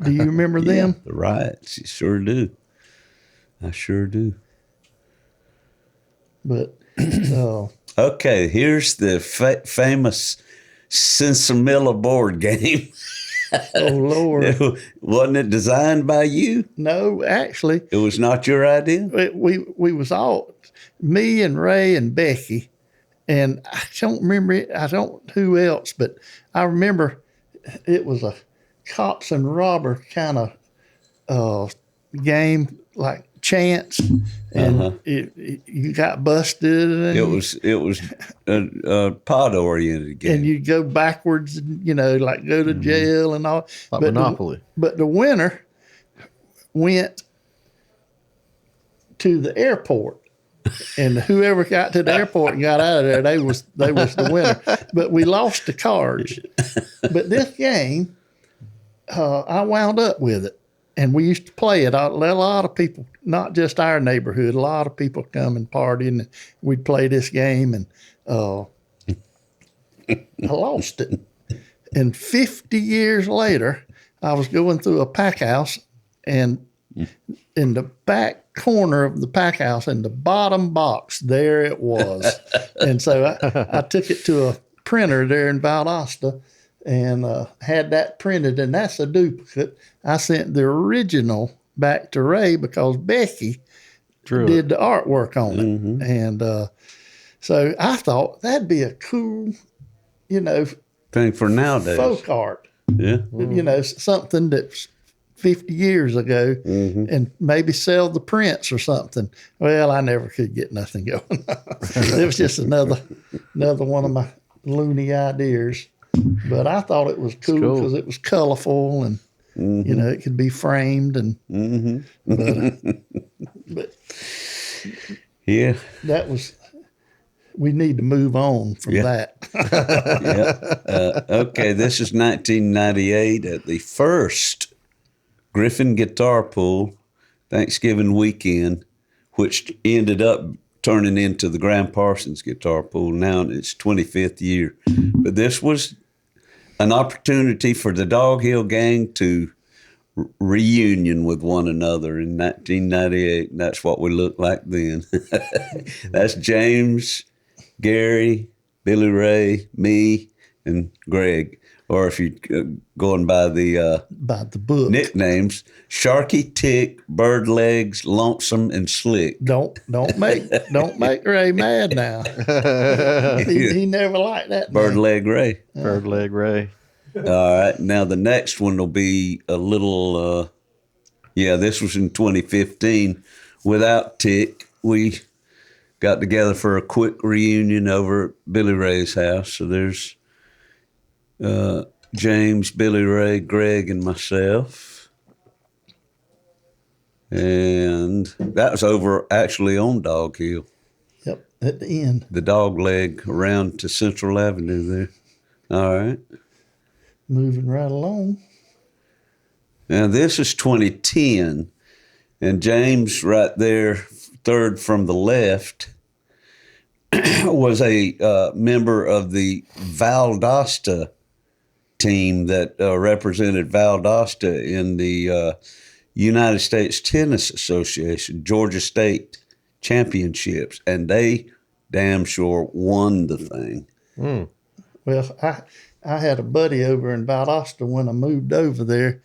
Do you remember them? The Wrights, you sure do. I sure do. But okay, here's the famous Sinsemilla board game. oh Lord, Wasn't it designed by you? no, actually, It was not your idea? we was all me and Ray and Becky, and I don't remember who else, but I remember it was a cops and robber kind of game, like chance, and you got busted. And It was a pod oriented game. and you'd go backwards, like go to jail and all. Like But Monopoly. but the winner went to the airport, and whoever got to the airport and got out of there, they was the winner. But we lost the cards. But this game, I wound up with it, and we used to play it. A lot of people, not just our neighborhood, a lot of people come and party, and we'd play this game, and I lost it. And 50 years later, I was going through a pack house, and in the back corner of the pack house, in the bottom box, there it was. And so I took it to a printer there in Valdosta and had that printed, and that's a duplicate. I sent the original back to Ray because Becky did the artwork on it. Mm-hmm. And so I thought that'd be a cool, Thing for nowadays. folk art. Yeah. Something that's 50 years ago, and maybe sell the prints or something. Well, I never could get nothing going. It was just another one of my loony ideas. But I thought it was cool because it was colorful, and it could be framed, and but Yeah. that was. We need to move on from that. Okay, this is 1998 at the first Griffin Guitar Pool, Thanksgiving weekend, which ended up turning into the Graham Parsons Guitar Pool now in its 25th year. But this was an opportunity for the Dog Hill Gang to reunion with one another in 1998. And that's what we looked like then. That's James, Gary, Billy Ray, me, and Greg. Or if you're going by the book nicknames, Sharky, Tick, Bird Legs, Lonesome, and Slick. Don't make Ray mad now. he never liked that. Bird Leg Ray. Bird Leg Ray. All right. Now the next one will be a little. This was in 2015. Without Tick, we got together for a quick reunion over at Billy Ray's house. So there's James, Billy Ray, Greg, and myself. And that was over actually on Dog Hill. Yep, at the end. The dog leg around to Central Avenue there. All right. Moving right along. Now this is 2010. And James right there, third from the left, was a member of the Valdosta team that represented Valdosta in the United States Tennis Association, Georgia State Championships, and they damn sure won the thing. Mm. Well, I had a buddy over in Valdosta when I moved over there,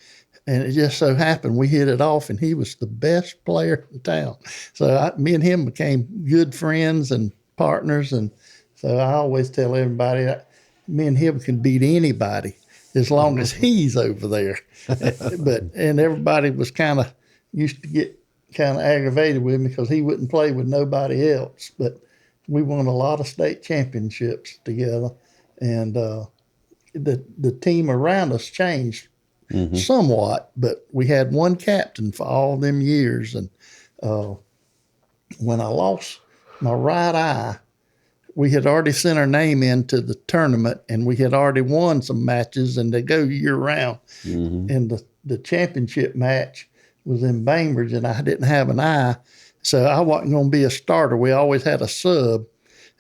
and it just so happened we hit it off, and he was the best player in town. So me and him became good friends and partners, and so I always tell everybody that me and him can beat anybody as long as he's over there. And everybody was kind of used to get kind of aggravated with me because he wouldn't play with nobody else. But we won a lot of state championships together, and the team around us changed somewhat, but we had one captain for all them years. And when I lost my right eye, we had already sent our name into the tournament, and we had already won some matches, and they go year round. And the championship match was in Bainbridge, and I didn't have an eye, so I wasn't going to be a starter. We always had a sub,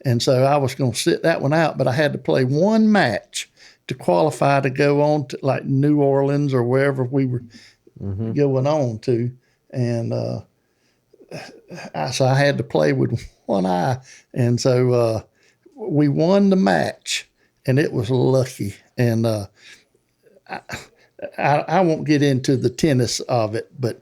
and so I was going to sit that one out, but I had to play one match to qualify to go on to like New Orleans or wherever we were going on to. And so I had to play with one eye. And so we won the match, and it was lucky. And I won't get into the tennis of it, but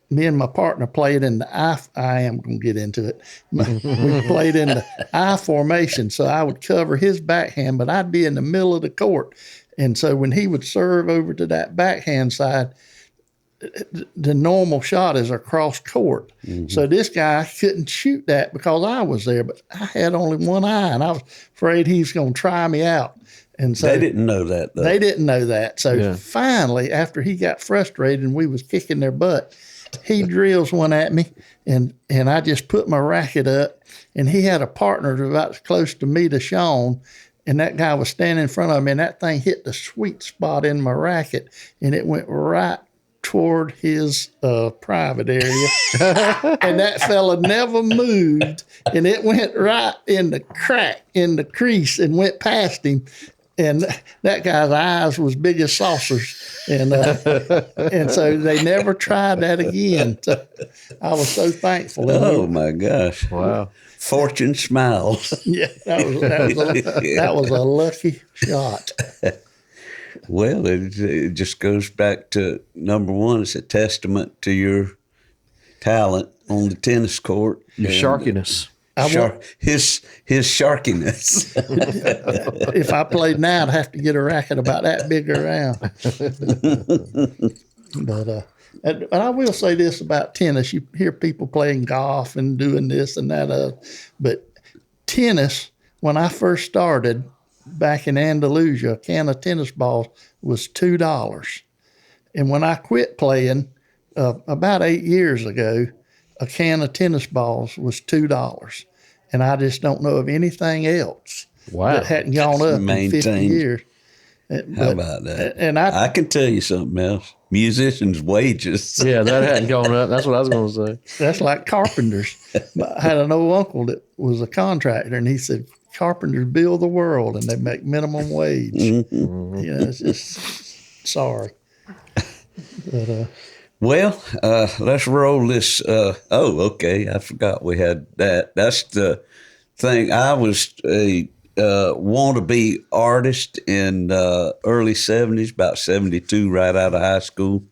me and my partner played in the I am going to get into it. We played in the I formation, so I would cover his backhand, but I'd be in the middle of the court. And so when he would serve over to that backhand side, the normal shot is across court. So this guy couldn't shoot that because I was there, but I had only one eye, and I was afraid he was going to try me out. And so they didn't know that, though. They didn't know that. So finally, after he got frustrated and we was kicking their butt, he drills one at me, and I just put my racket up, and he had a partner about as close to me to Sean, and that guy was standing in front of me, and that thing hit the sweet spot in my racket, and it went right toward his private area. And that fella never moved, and it went right in the crack, in the crease, and went past him. And that guy's eyes was big as saucers. And so they never tried that again. So I was so thankful. Oh, my gosh. Wow. Fortune smiles. Yeah, that was a lucky shot. Well, it just goes back to number one. It's a testament to your talent on the tennis court. Your sharkiness. His sharkiness. If I played now, I'd have to get a racket about that big around. But I will say this about tennis. You hear people playing golf and doing this and that. But tennis, when I first started back in Andalusia, a can of tennis balls was $2. And when I quit playing about 8 years ago, a can of tennis balls was $2. And I just don't know of anything else that hadn't gone up in 50 years. How about that? And I can tell you something else. Musicians' wages. Yeah, that hadn't gone up. That's what I was going to say. That's like carpenters. I had an old uncle that was a contractor, and he said, carpenters build the world, and they make minimum wage. It's just sorry. But, well, let's roll this. Okay. I forgot we had that. That's the thing. I was a wannabe artist in early 70s, about 72, right out of high school.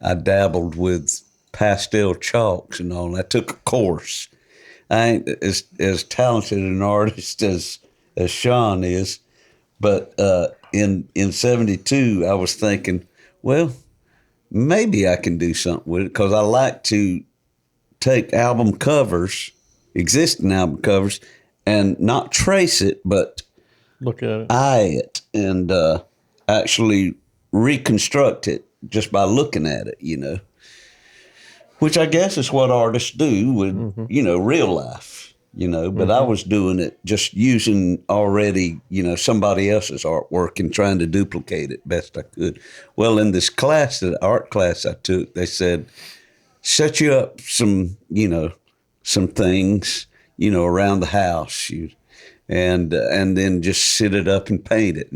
I dabbled with pastel chalks and all. I took a course. I ain't as talented an artist as Sean is, but in 72, I was thinking, well, maybe I can do something with it, because I like to take album covers, existing album covers, and not trace it, but look at it, eye it, and actually reconstruct it just by looking at it, which I guess is what artists do with, real life, but I was doing it just using already, somebody else's artwork and trying to duplicate it best I could. Well, in this class, the art class I took, they said, set you up some, some things, around the house, and then just sit it up and paint it.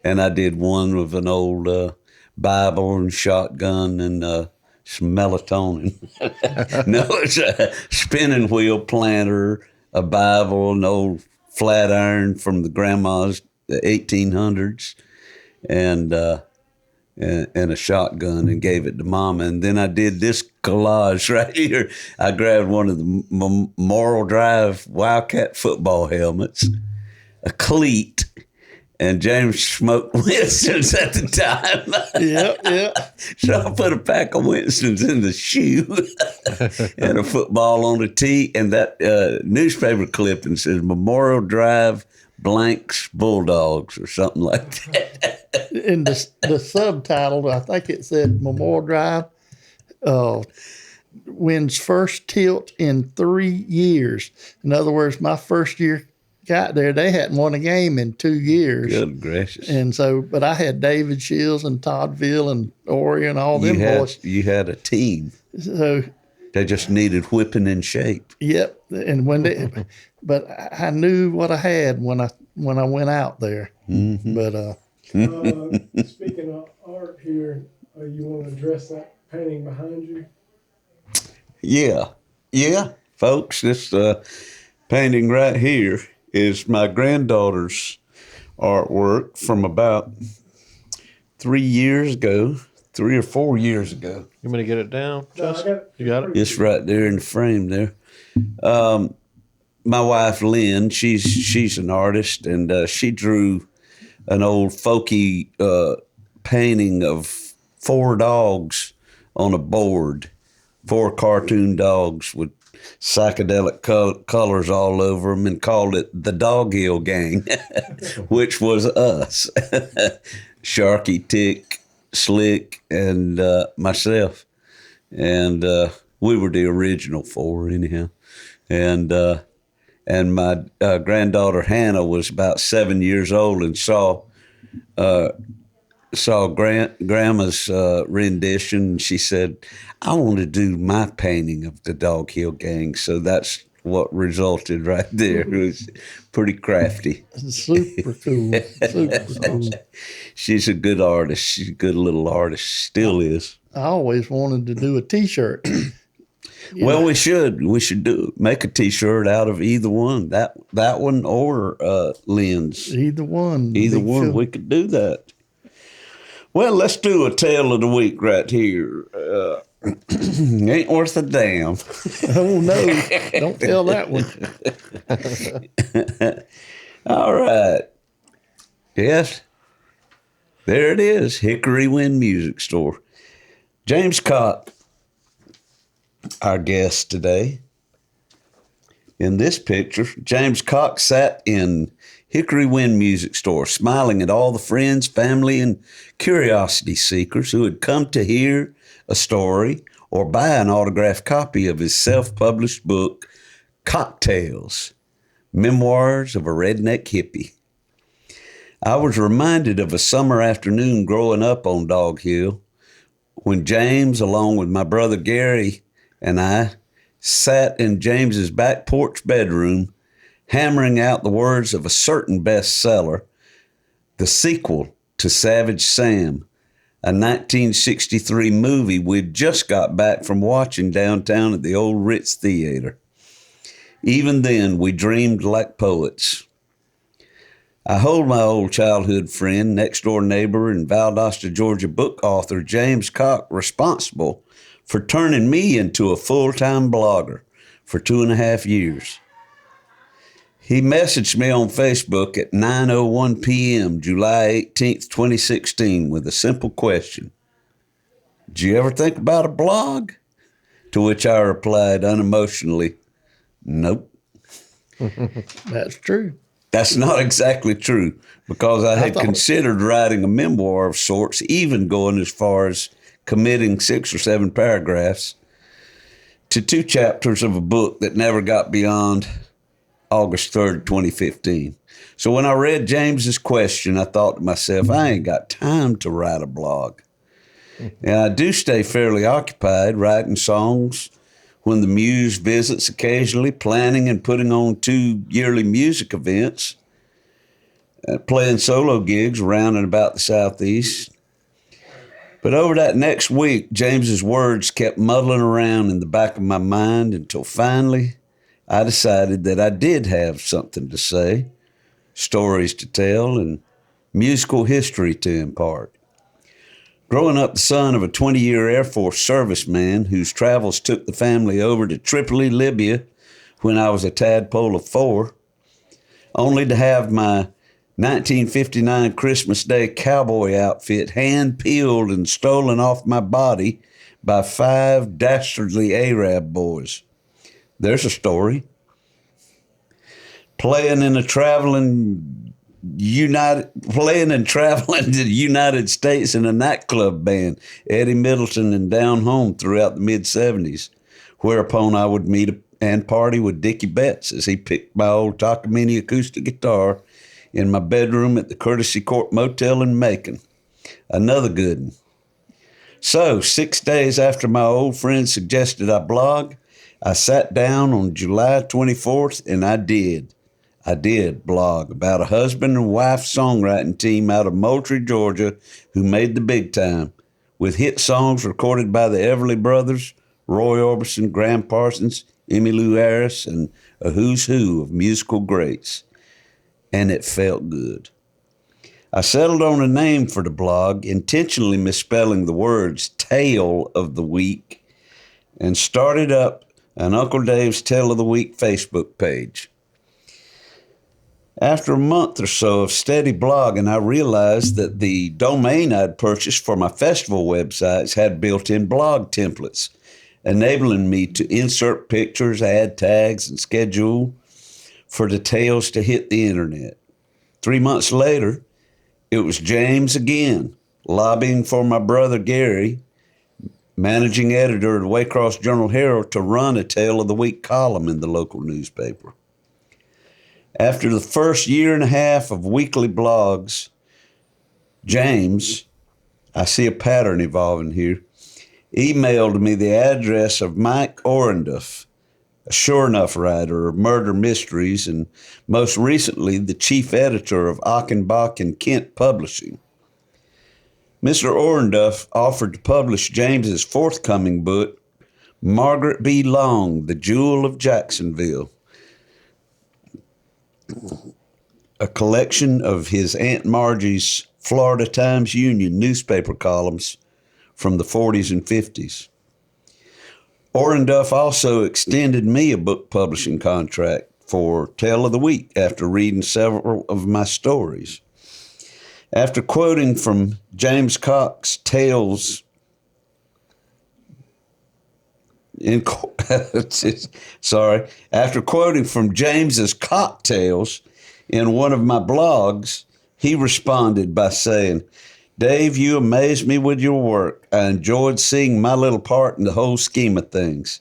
And I did one with an old Bible and shotgun and some melatonin. No, it's a spinning wheel planter, a Bible, an old flat iron from the grandma's, the 1800s, and a shotgun, and gave it to Mama. And then I did this collage right here. I grabbed one of the Memorial Drive Wildcat football helmets, a cleat, and James smoked Winston's at the time. Yep. So I put a pack of Winston's in the shoe and a football on the tee, and that newspaper clipping says Memorial Drive Blanks Bulldogs or something like that. In the subtitle, I think it said Memorial Drive wins first tilt in 3 years. In other words, my first year got there, they hadn't won a game in 2 years. Good gracious. And so, but I had David Shields and Toddville and Ori and all them boys. You had a team. So, They just needed whipping in shape. yep. And but I knew what I had when I went out there. Mm-hmm. But Speaking of art here, you want to address that painting behind you? Yeah, folks, this painting right here is my granddaughter's artwork from about 3 or 4 years ago. You want me to get it down, No, I Justin? got it. You got it? It's right there in the frame there. My wife, Lynn, she's an artist, and she drew an old folky painting of 4 dogs on a board, 4 cartoon dogs with psychedelic colors all over them, and called it the Dog Hill Gang, which was us. Sharky, Tick, Slick, and myself. And we were the original 4 anyhow. And my granddaughter Hannah was about 7 years old and saw Grandma's rendition. She said, "I want to do my painting of the Dog Hill Gang." So that's what resulted right there. It was pretty crafty. super cool. Super cool. She's a good artist. She's a good little artist. Still is. I always wanted to do a T-shirt. Well, we should make a T-shirt out of either one, that one or Lynn's. Either one. Either Big one, Phil. we could do that. Well, let's do a tale of the week right here. Ain't worth a damn. Oh no! Don't tell that one. All right. Yes. There it is, Hickory Wind Music Store. James Cocke, our guest today. In this picture, James Cocke sat in Hickory Wind Music Store, smiling at all the friends, family, and curiosity seekers who had come to hear a story or buy an autographed copy of his self-published book, Cocktails, Memoirs of a Redneck Hippie. I was reminded of a summer afternoon growing up on Dog Hill when James, along with my brother Gary and I, sat in James's back porch bedroom, hammering out the words of a certain bestseller, the sequel to Savage Sam, a 1963 movie we'd just got back from watching downtown at the old Ritz Theater. Even then, we dreamed like poets. I hold my old childhood friend, next-door neighbor, and Valdosta, Georgia book author James Cocke responsible for turning me into a full-time blogger for 2.5 years. He messaged me on Facebook at 9:01 p.m., July 18th, 2016, with a simple question. "Did you ever think about a blog?" To which I replied unemotionally, "Nope." That's true. That's not exactly true, because I had considered writing a memoir of sorts, even going as far as committing 6 or 7 paragraphs to 2 chapters of a book that never got beyond August 3rd, 2015. So when I read James's question, I thought to myself, I ain't got time to write a blog. And I do stay fairly occupied writing songs when the muse visits occasionally, planning and putting on 2 yearly music events, playing solo gigs around and about the Southeast. But over that next week, James's words kept muddling around in the back of my mind until finally I decided that I did have something to say, stories to tell, and musical history to impart. Growing up the son of a 20-year Air Force serviceman whose travels took the family over to Tripoli, Libya, when I was a tadpole of 4, only to have my 1959 Christmas Day cowboy outfit hand-peeled and stolen off my body by 5 dastardly Arab boys. There's a story. playing and traveling to the United States in a nightclub band, Eddie Middleton and Down Home throughout the mid-'70s, whereupon I would meet and party with Dickie Betts as he picked my old Takamine acoustic guitar in my bedroom at the Courtesy Court Motel in Macon. Another good one. So, 6 days after my old friend suggested I blog, I sat down on July 24th and I did. I did blog about a husband and wife songwriting team out of Moultrie, Georgia, who made the big time, with hit songs recorded by the Everly Brothers, Roy Orbison, Graham Parsons, Emmylou Harris, and a who's who of musical greats. And it felt good. I settled on a name for the blog, intentionally misspelling the words Tale of the Week, and started up an Uncle Dave's Tale of the Week Facebook page. After a month or so of steady blogging, I realized that the domain I'd purchased for my festival websites had built-in blog templates, enabling me to insert pictures, add tags, and schedule for the tales to hit the internet. 3 months later, it was James again, lobbying for my brother Gary, managing editor of the Waycross Journal-Herald, to run a Tale of the Week column in the local newspaper. After the first year and a half of weekly blogs, James, I see a pattern evolving here, emailed me the address of Mike Orenduff, a sure enough writer of murder mysteries and most recently the chief editor of Achenbach and Kent Publishing. Mr. Orenduff offered to publish James's forthcoming book, Margaret B. Long, The Jewel of Jacksonville, a collection of his Aunt Margie's Florida Times-Union newspaper columns from the 40s and 50s. Orenduff also extended me a book publishing contract for Tale of the Week after reading several of my stories. After quoting from James Cocke's Tales after quoting from James's cocktails in one of my blogs, he responded by saying, "Dave, you amaze me with your work. I enjoyed seeing my little part in the whole scheme of things."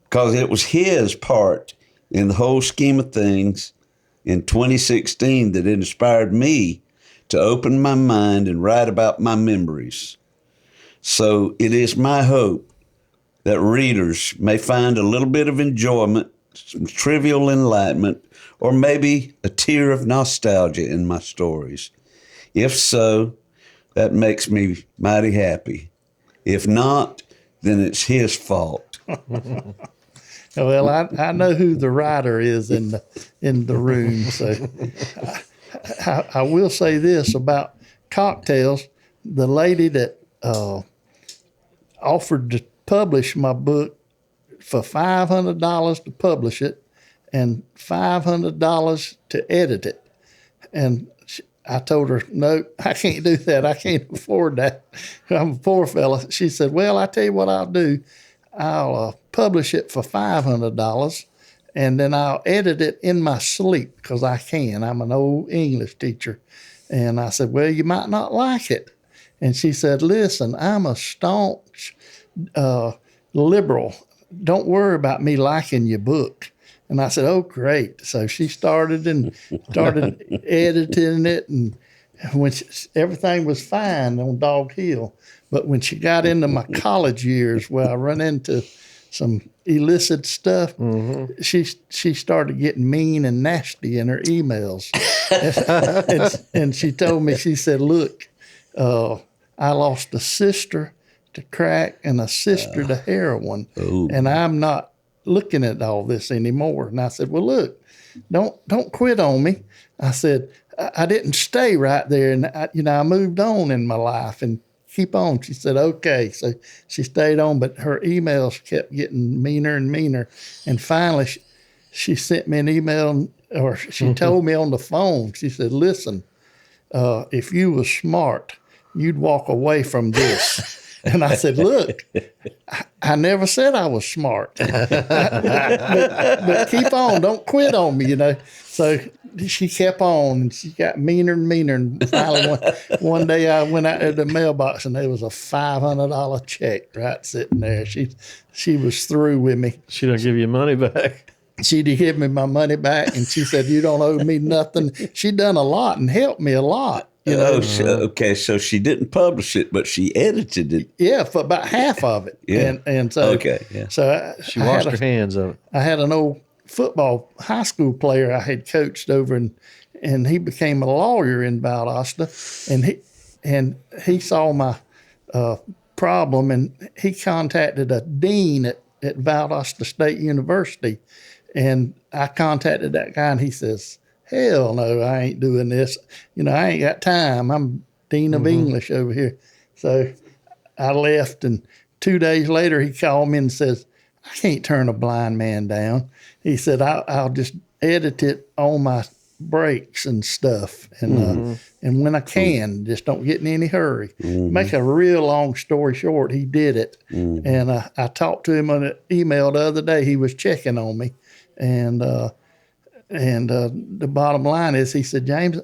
Because it was his part in the whole scheme of things in 2016 that inspired me to open my mind and write about my memories. So it is my hope that readers may find a little bit of enjoyment, some trivial enlightenment, or maybe a tear of nostalgia in my stories. If so, that makes me mighty happy. If not, then it's his fault. Well, I know who the writer is in the room, so I will say this about cocktails. The lady that offered to publish my book for $500 to publish it and $500 to edit it. And I told her, no, I can't do that. I can't afford that. I'm a poor fella. She said, well, I tell you what I'll do. I'll publish it for $500 and then I'll edit it in my sleep because I can. I'm an old English teacher. And I said, well, you might not like it. And she said, listen, I'm a staunch liberal. Don't worry about me liking your book. And I said, oh, great. So she started editing it. And when everything was fine on Dog Hill. But when she got into my college years where I run into some illicit stuff, she started getting mean and nasty in her emails. and she told me, she said, look, I lost a sister to crack and a sister to heroin, and I'm not looking at all this anymore. And I said, well, look, don't quit on me. I said, I didn't stay right there, and I moved on in my life and keep on. She said, okay. So she stayed on, but her emails kept getting meaner and meaner. And finally, she sent me an email, or she told me on the phone, she said, listen, if you were smart, you'd walk away from this. And I said, look, I never said I was smart. but keep on. Don't quit on me, So she kept on, and she got meaner and meaner. And finally, one day I went out to the mailbox, and there was a $500 check right sitting there. She was through with me. She don't give you money back. She did give me my money back, and she said, you don't owe me nothing. She done a lot and helped me a lot. Okay, so she didn't publish it, but she edited it. Yeah, for about half of it. Yeah. And so, okay, yeah. So She washed her hands of it. I had an old football high school player I had coached over, and he became a lawyer in Valdosta, and he saw my problem, and he contacted a dean at Valdosta State University, and I contacted that guy, and he says, hell no, I ain't doing this. I ain't got time. I'm dean of English over here. So I left, and 2 days later he called me and says, I can't turn a blind man down. He said, I'll just edit it on my breaks and stuff. And when I can, just don't get in any hurry. Make a real long story short, he did it. And I talked to him on an email the other day. He was checking on me. And the bottom line is, he said, James,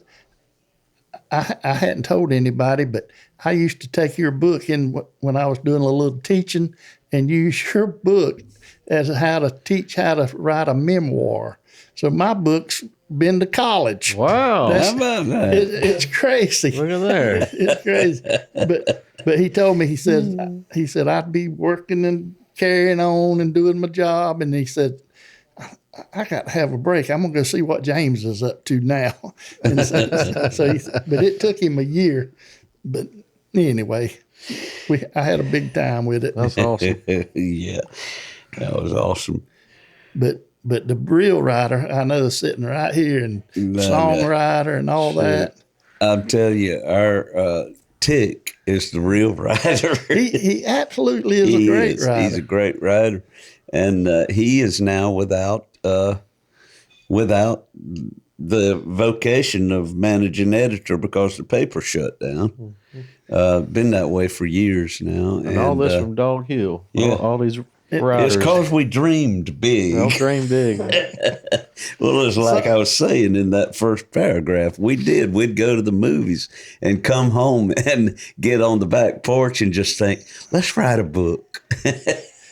I hadn't told anybody, but I used to take your book in when I was doing a little teaching, and use your book as how to teach how to write a memoir. So my book's been to college. Wow. How about that? It's crazy. Look at there. It's crazy. But he told me, he said, I'd be working and carrying on and doing my job. And he said, I got to have a break. I'm going to go see what James is up to now. And but it took him a year. But anyway, I had a big time with it. That's awesome. Yeah, that was awesome. But the real writer, I know, is sitting right here, and songwriter and all that. I'm telling you, our Tick is the real writer. He absolutely is a great writer. He's a great writer, and he is now without the vocation of managing editor because the paper shut down. Been that way for years now. And all this from Dog Hill. Yeah. All these writers. It's because we dreamed big. Don't dream big. Well, it's like I was saying in that first paragraph. We'd go to the movies and come home and get on the back porch and just think, let's write a book.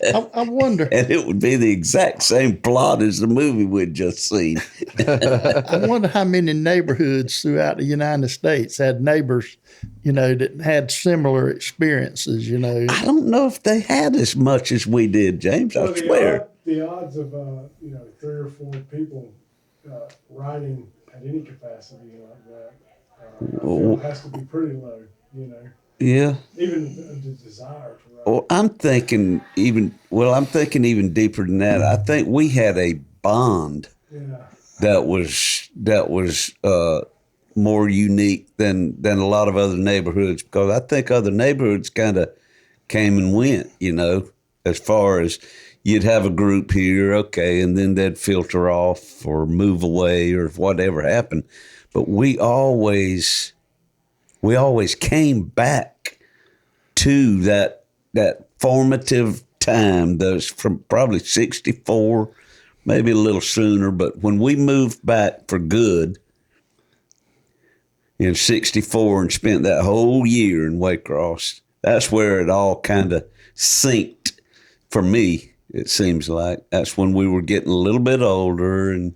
I wonder. And it would be the exact same plot as the movie we'd just seen. I wonder how many neighborhoods throughout the United States had neighbors, that had similar experiences, I don't know if they had as much as we did, James. I swear. The odds of 3 or 4 people writing at any capacity like that I feel has to be pretty low. Yeah. Even the desire to write. Well, I'm thinking even deeper than that. I think we had a bond that was more unique than a lot of other neighborhoods, because I think other neighborhoods kind of came and went, as far as you'd have a group here, okay, and then they'd filter off or move away or whatever happened. But we always came back to that formative time. That's from probably 64, maybe a little sooner. But when we moved back for good in 64 and spent that whole year in Waycross, that's where it all kind of synced for me. It seems like that's when we were getting a little bit older, and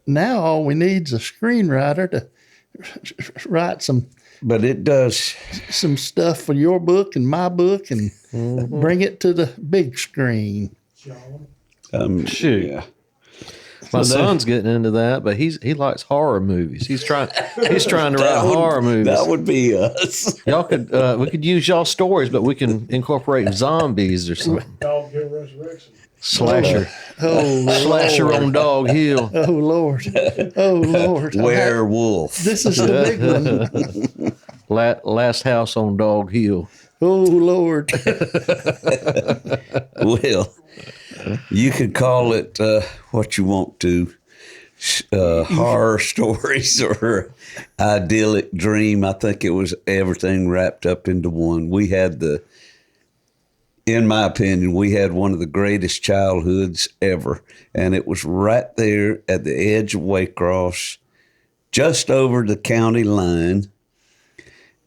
now all we need is a screenwriter to write some. But it does some stuff for your book and my book, and bring it to the big screen. Shoot. Yeah. My son's getting into that, but he likes horror movies. He's trying to write horror movies. That would be us. Y'all could we could use y'all stories, but we can incorporate zombies or something. Dog Hill Resurrection. Slasher. Slasher Lord. on Dog Hill. Oh Lord. Oh Lord. Werewolf. This is the big one. Last House on Dog Hill. Oh Lord. Well, you can call it what you want to, horror stories or idyllic dream. I think it was everything wrapped up into one. We had in my opinion, we had one of the greatest childhoods ever. And it was right there at the edge of Waycross, just over the county line,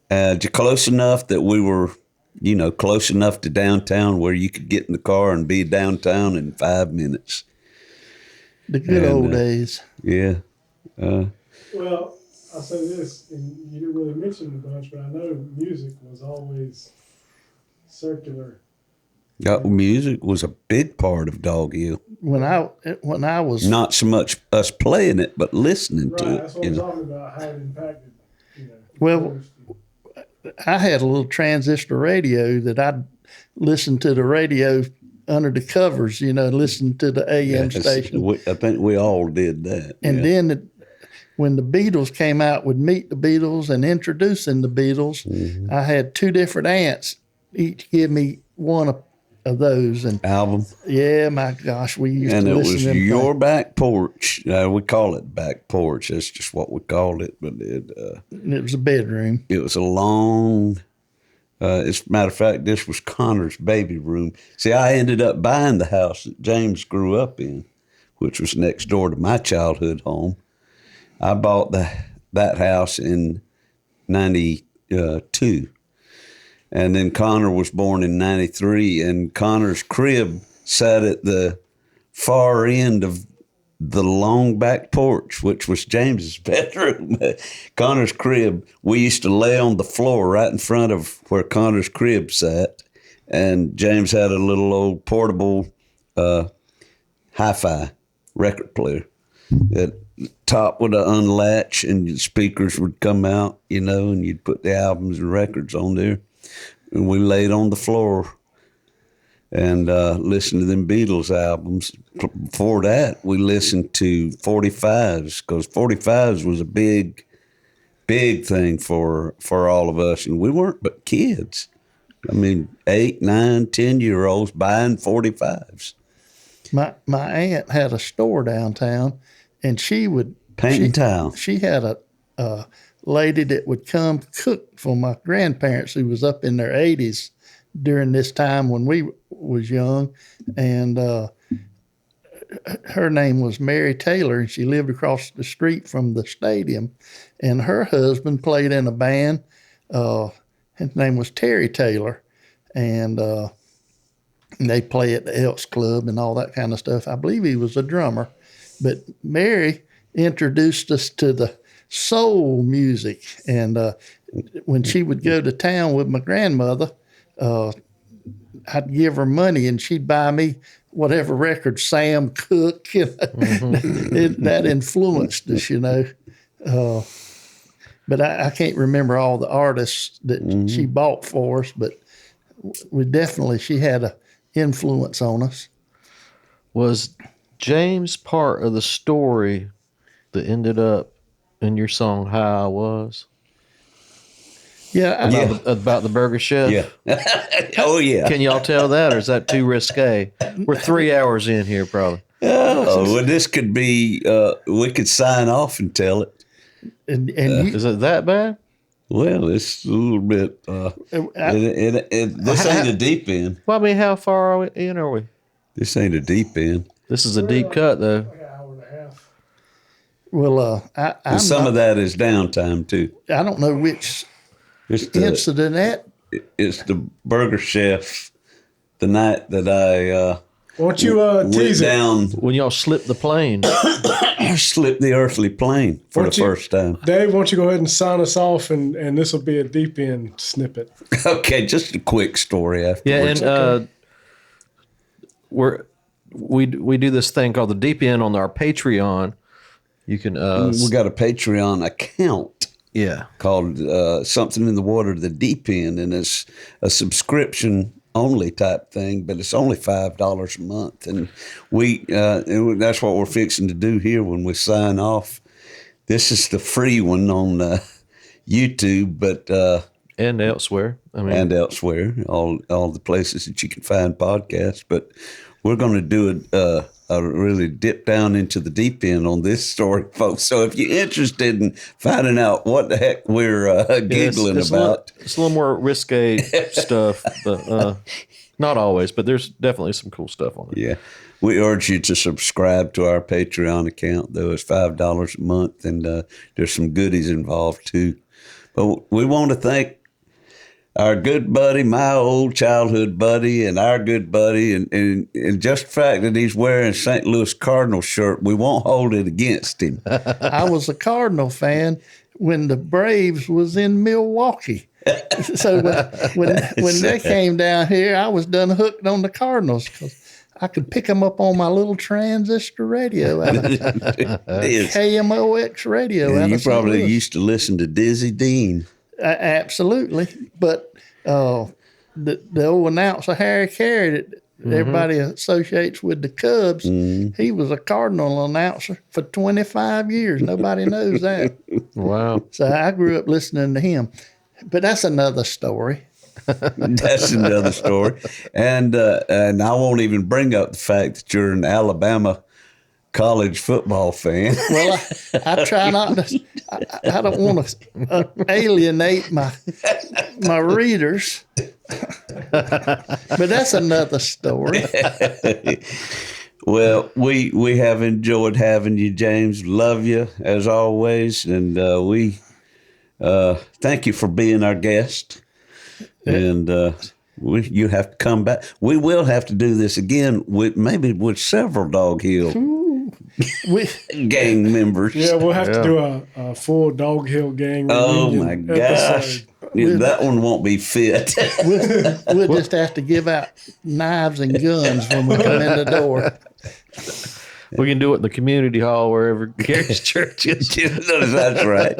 close enough that we were, close enough to downtown where you could get in the car and be downtown in 5 minutes. The good old days. Yeah. Well, I'll say this, and you didn't really mention it a bunch, but I know music was always circular. Music was a big part of Dog Hill. When I was not so much us playing it, but listening to it. That's what I'm talking about, how it impacted. Well, I had a little transistor radio that I'd listen to the radio under the covers, listen to the AM station. I think we all did that. And then when the Beatles came out with Meet the Beatles and Introducing the Beatles, I had 2 different aunts each give me one of those. And album. Yeah, my gosh, we used to listen to them. And it was your back porch. We call it back porch. That's just what we called it. But it was a bedroom. It was a long... as a matter of fact, this was Connor's baby room. See, I ended up buying the house that James grew up in, which was next door to my childhood home. I bought that house in 92. And then Connor was born in 93, and Connor's crib sat at the far end of the long back porch, which was James's bedroom. Connor's crib, we used to lay on the floor right in front of where Connor's crib sat, and James had a little old portable hi-fi record player. At the top would unlatch, and the speakers would come out, and you'd put the albums and records on there. And we laid on the floor and listened to them Beatles albums. Before that, we listened to 45s, because 45s was a big thing for all of us. And we weren't but kids. I mean, 8, 9, 10-year-olds buying 45s. My aunt had a store downtown, and she would... Paint and towel. She had a lady that would come cook for my grandparents who was up in their 80s during this time when we was young. And her name was Mary Taylor, and she lived across the street from the stadium. And her husband played in a band. His name was Terry Taylor. And they play at the Elks Club and all that kind of stuff. I believe he was a drummer. But Mary introduced us to the soul music. And when she would go to town with my grandmother, I'd give her money and she'd buy me whatever record Sam Cooke. That influenced us, But I can't remember all the artists that she bought for us, but she had an influence on us. Was James part of the story that ended up in your song "How I Was"? Yeah, about the Burger Chef. Yeah. Oh yeah. Can y'all tell that, or is that too risque? We're 3 hours in here, probably. Oh, well, this could be. We could sign off and tell it. And is it that bad? Well, it's a little bit. This ain't a deep end. Well, I mean, how far in are we? This ain't a deep end. This is a deep cut, though. Like an hour and a half. Well, And some of that is downtime too. I don't know which incident that. It's the Burger Chef. The night that I Won't you tease went it? down, When y'all slipped the plane. slipped the earthly plane for the first time. Dave, won't you go ahead and sign us off, and this will be a deep end snippet. Okay, just a quick story Yeah, afterwards. and we do this thing called the Deep End on our Patreon. You can we got a Patreon account. Yeah. Called Something in the Water, the Deep End, and it's a subscription only type thing, but it's only $5 a month, and that's what we're fixing to do here when we sign off. This is the free one on YouTube, but and elsewhere. and elsewhere, all the places that you can find podcasts. But we're going to do really dipped down into the deep end on this story, folks. So if you're interested in finding out what the heck we're giggling about, it's a little more risque stuff, but not always. But there's definitely some cool stuff on it. yeah, we urge you to subscribe to our Patreon account, though. It's $5 a month, and there's some goodies involved, too. But we want to thank our good buddy, my old childhood buddy, and our good buddy, and just the fact that he's wearing a St. Louis Cardinals shirt, we won't hold it against him. I was a Cardinal fan when the Braves was in Milwaukee. So when they came down here, I was done hooked on the Cardinals because I could pick them up on my little transistor radio, KMOX radio. Yeah, you probably used to listen to Dizzy Dean. Absolutely, but the old announcer Harry Carey that everybody associates with the Cubs, he was a Cardinal announcer for 25 years. Nobody knows that. Wow! So I grew up listening to him, but that's another story. That's another story, and I won't even bring up the fact that you're an Alabama college football fan. Well, I try not to. I don't want to alienate my readers, but that's another story. Well, we have enjoyed having you, James. Love you as always, and we thank you for being our guest. And you have to come back. We will have to do this again maybe with several Dog Hill gang members. Yeah, we'll have to do a full Dog Hill gang Oh reunion my gosh. Yeah, that one won't be fit. We'll just have to give out knives and guns when we come in the door. We can do it in the community hall wherever Gary's church is. That's right.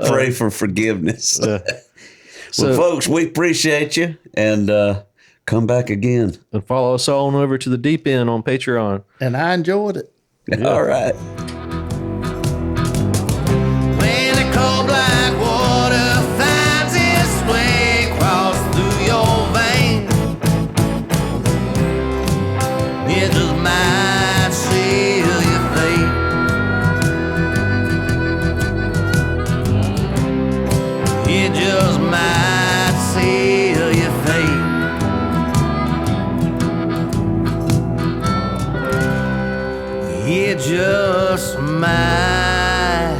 Pray for forgiveness. Well, folks, we appreciate you, and come back again. And follow us on over to the Deep End on Patreon. And I enjoyed it. Yeah. All right. When the cold black water finds its way across through your veins, it just might seal your fate. It just might seal your fate. It just might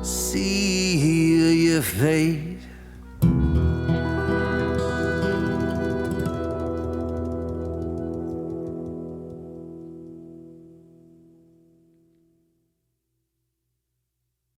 seal your fate.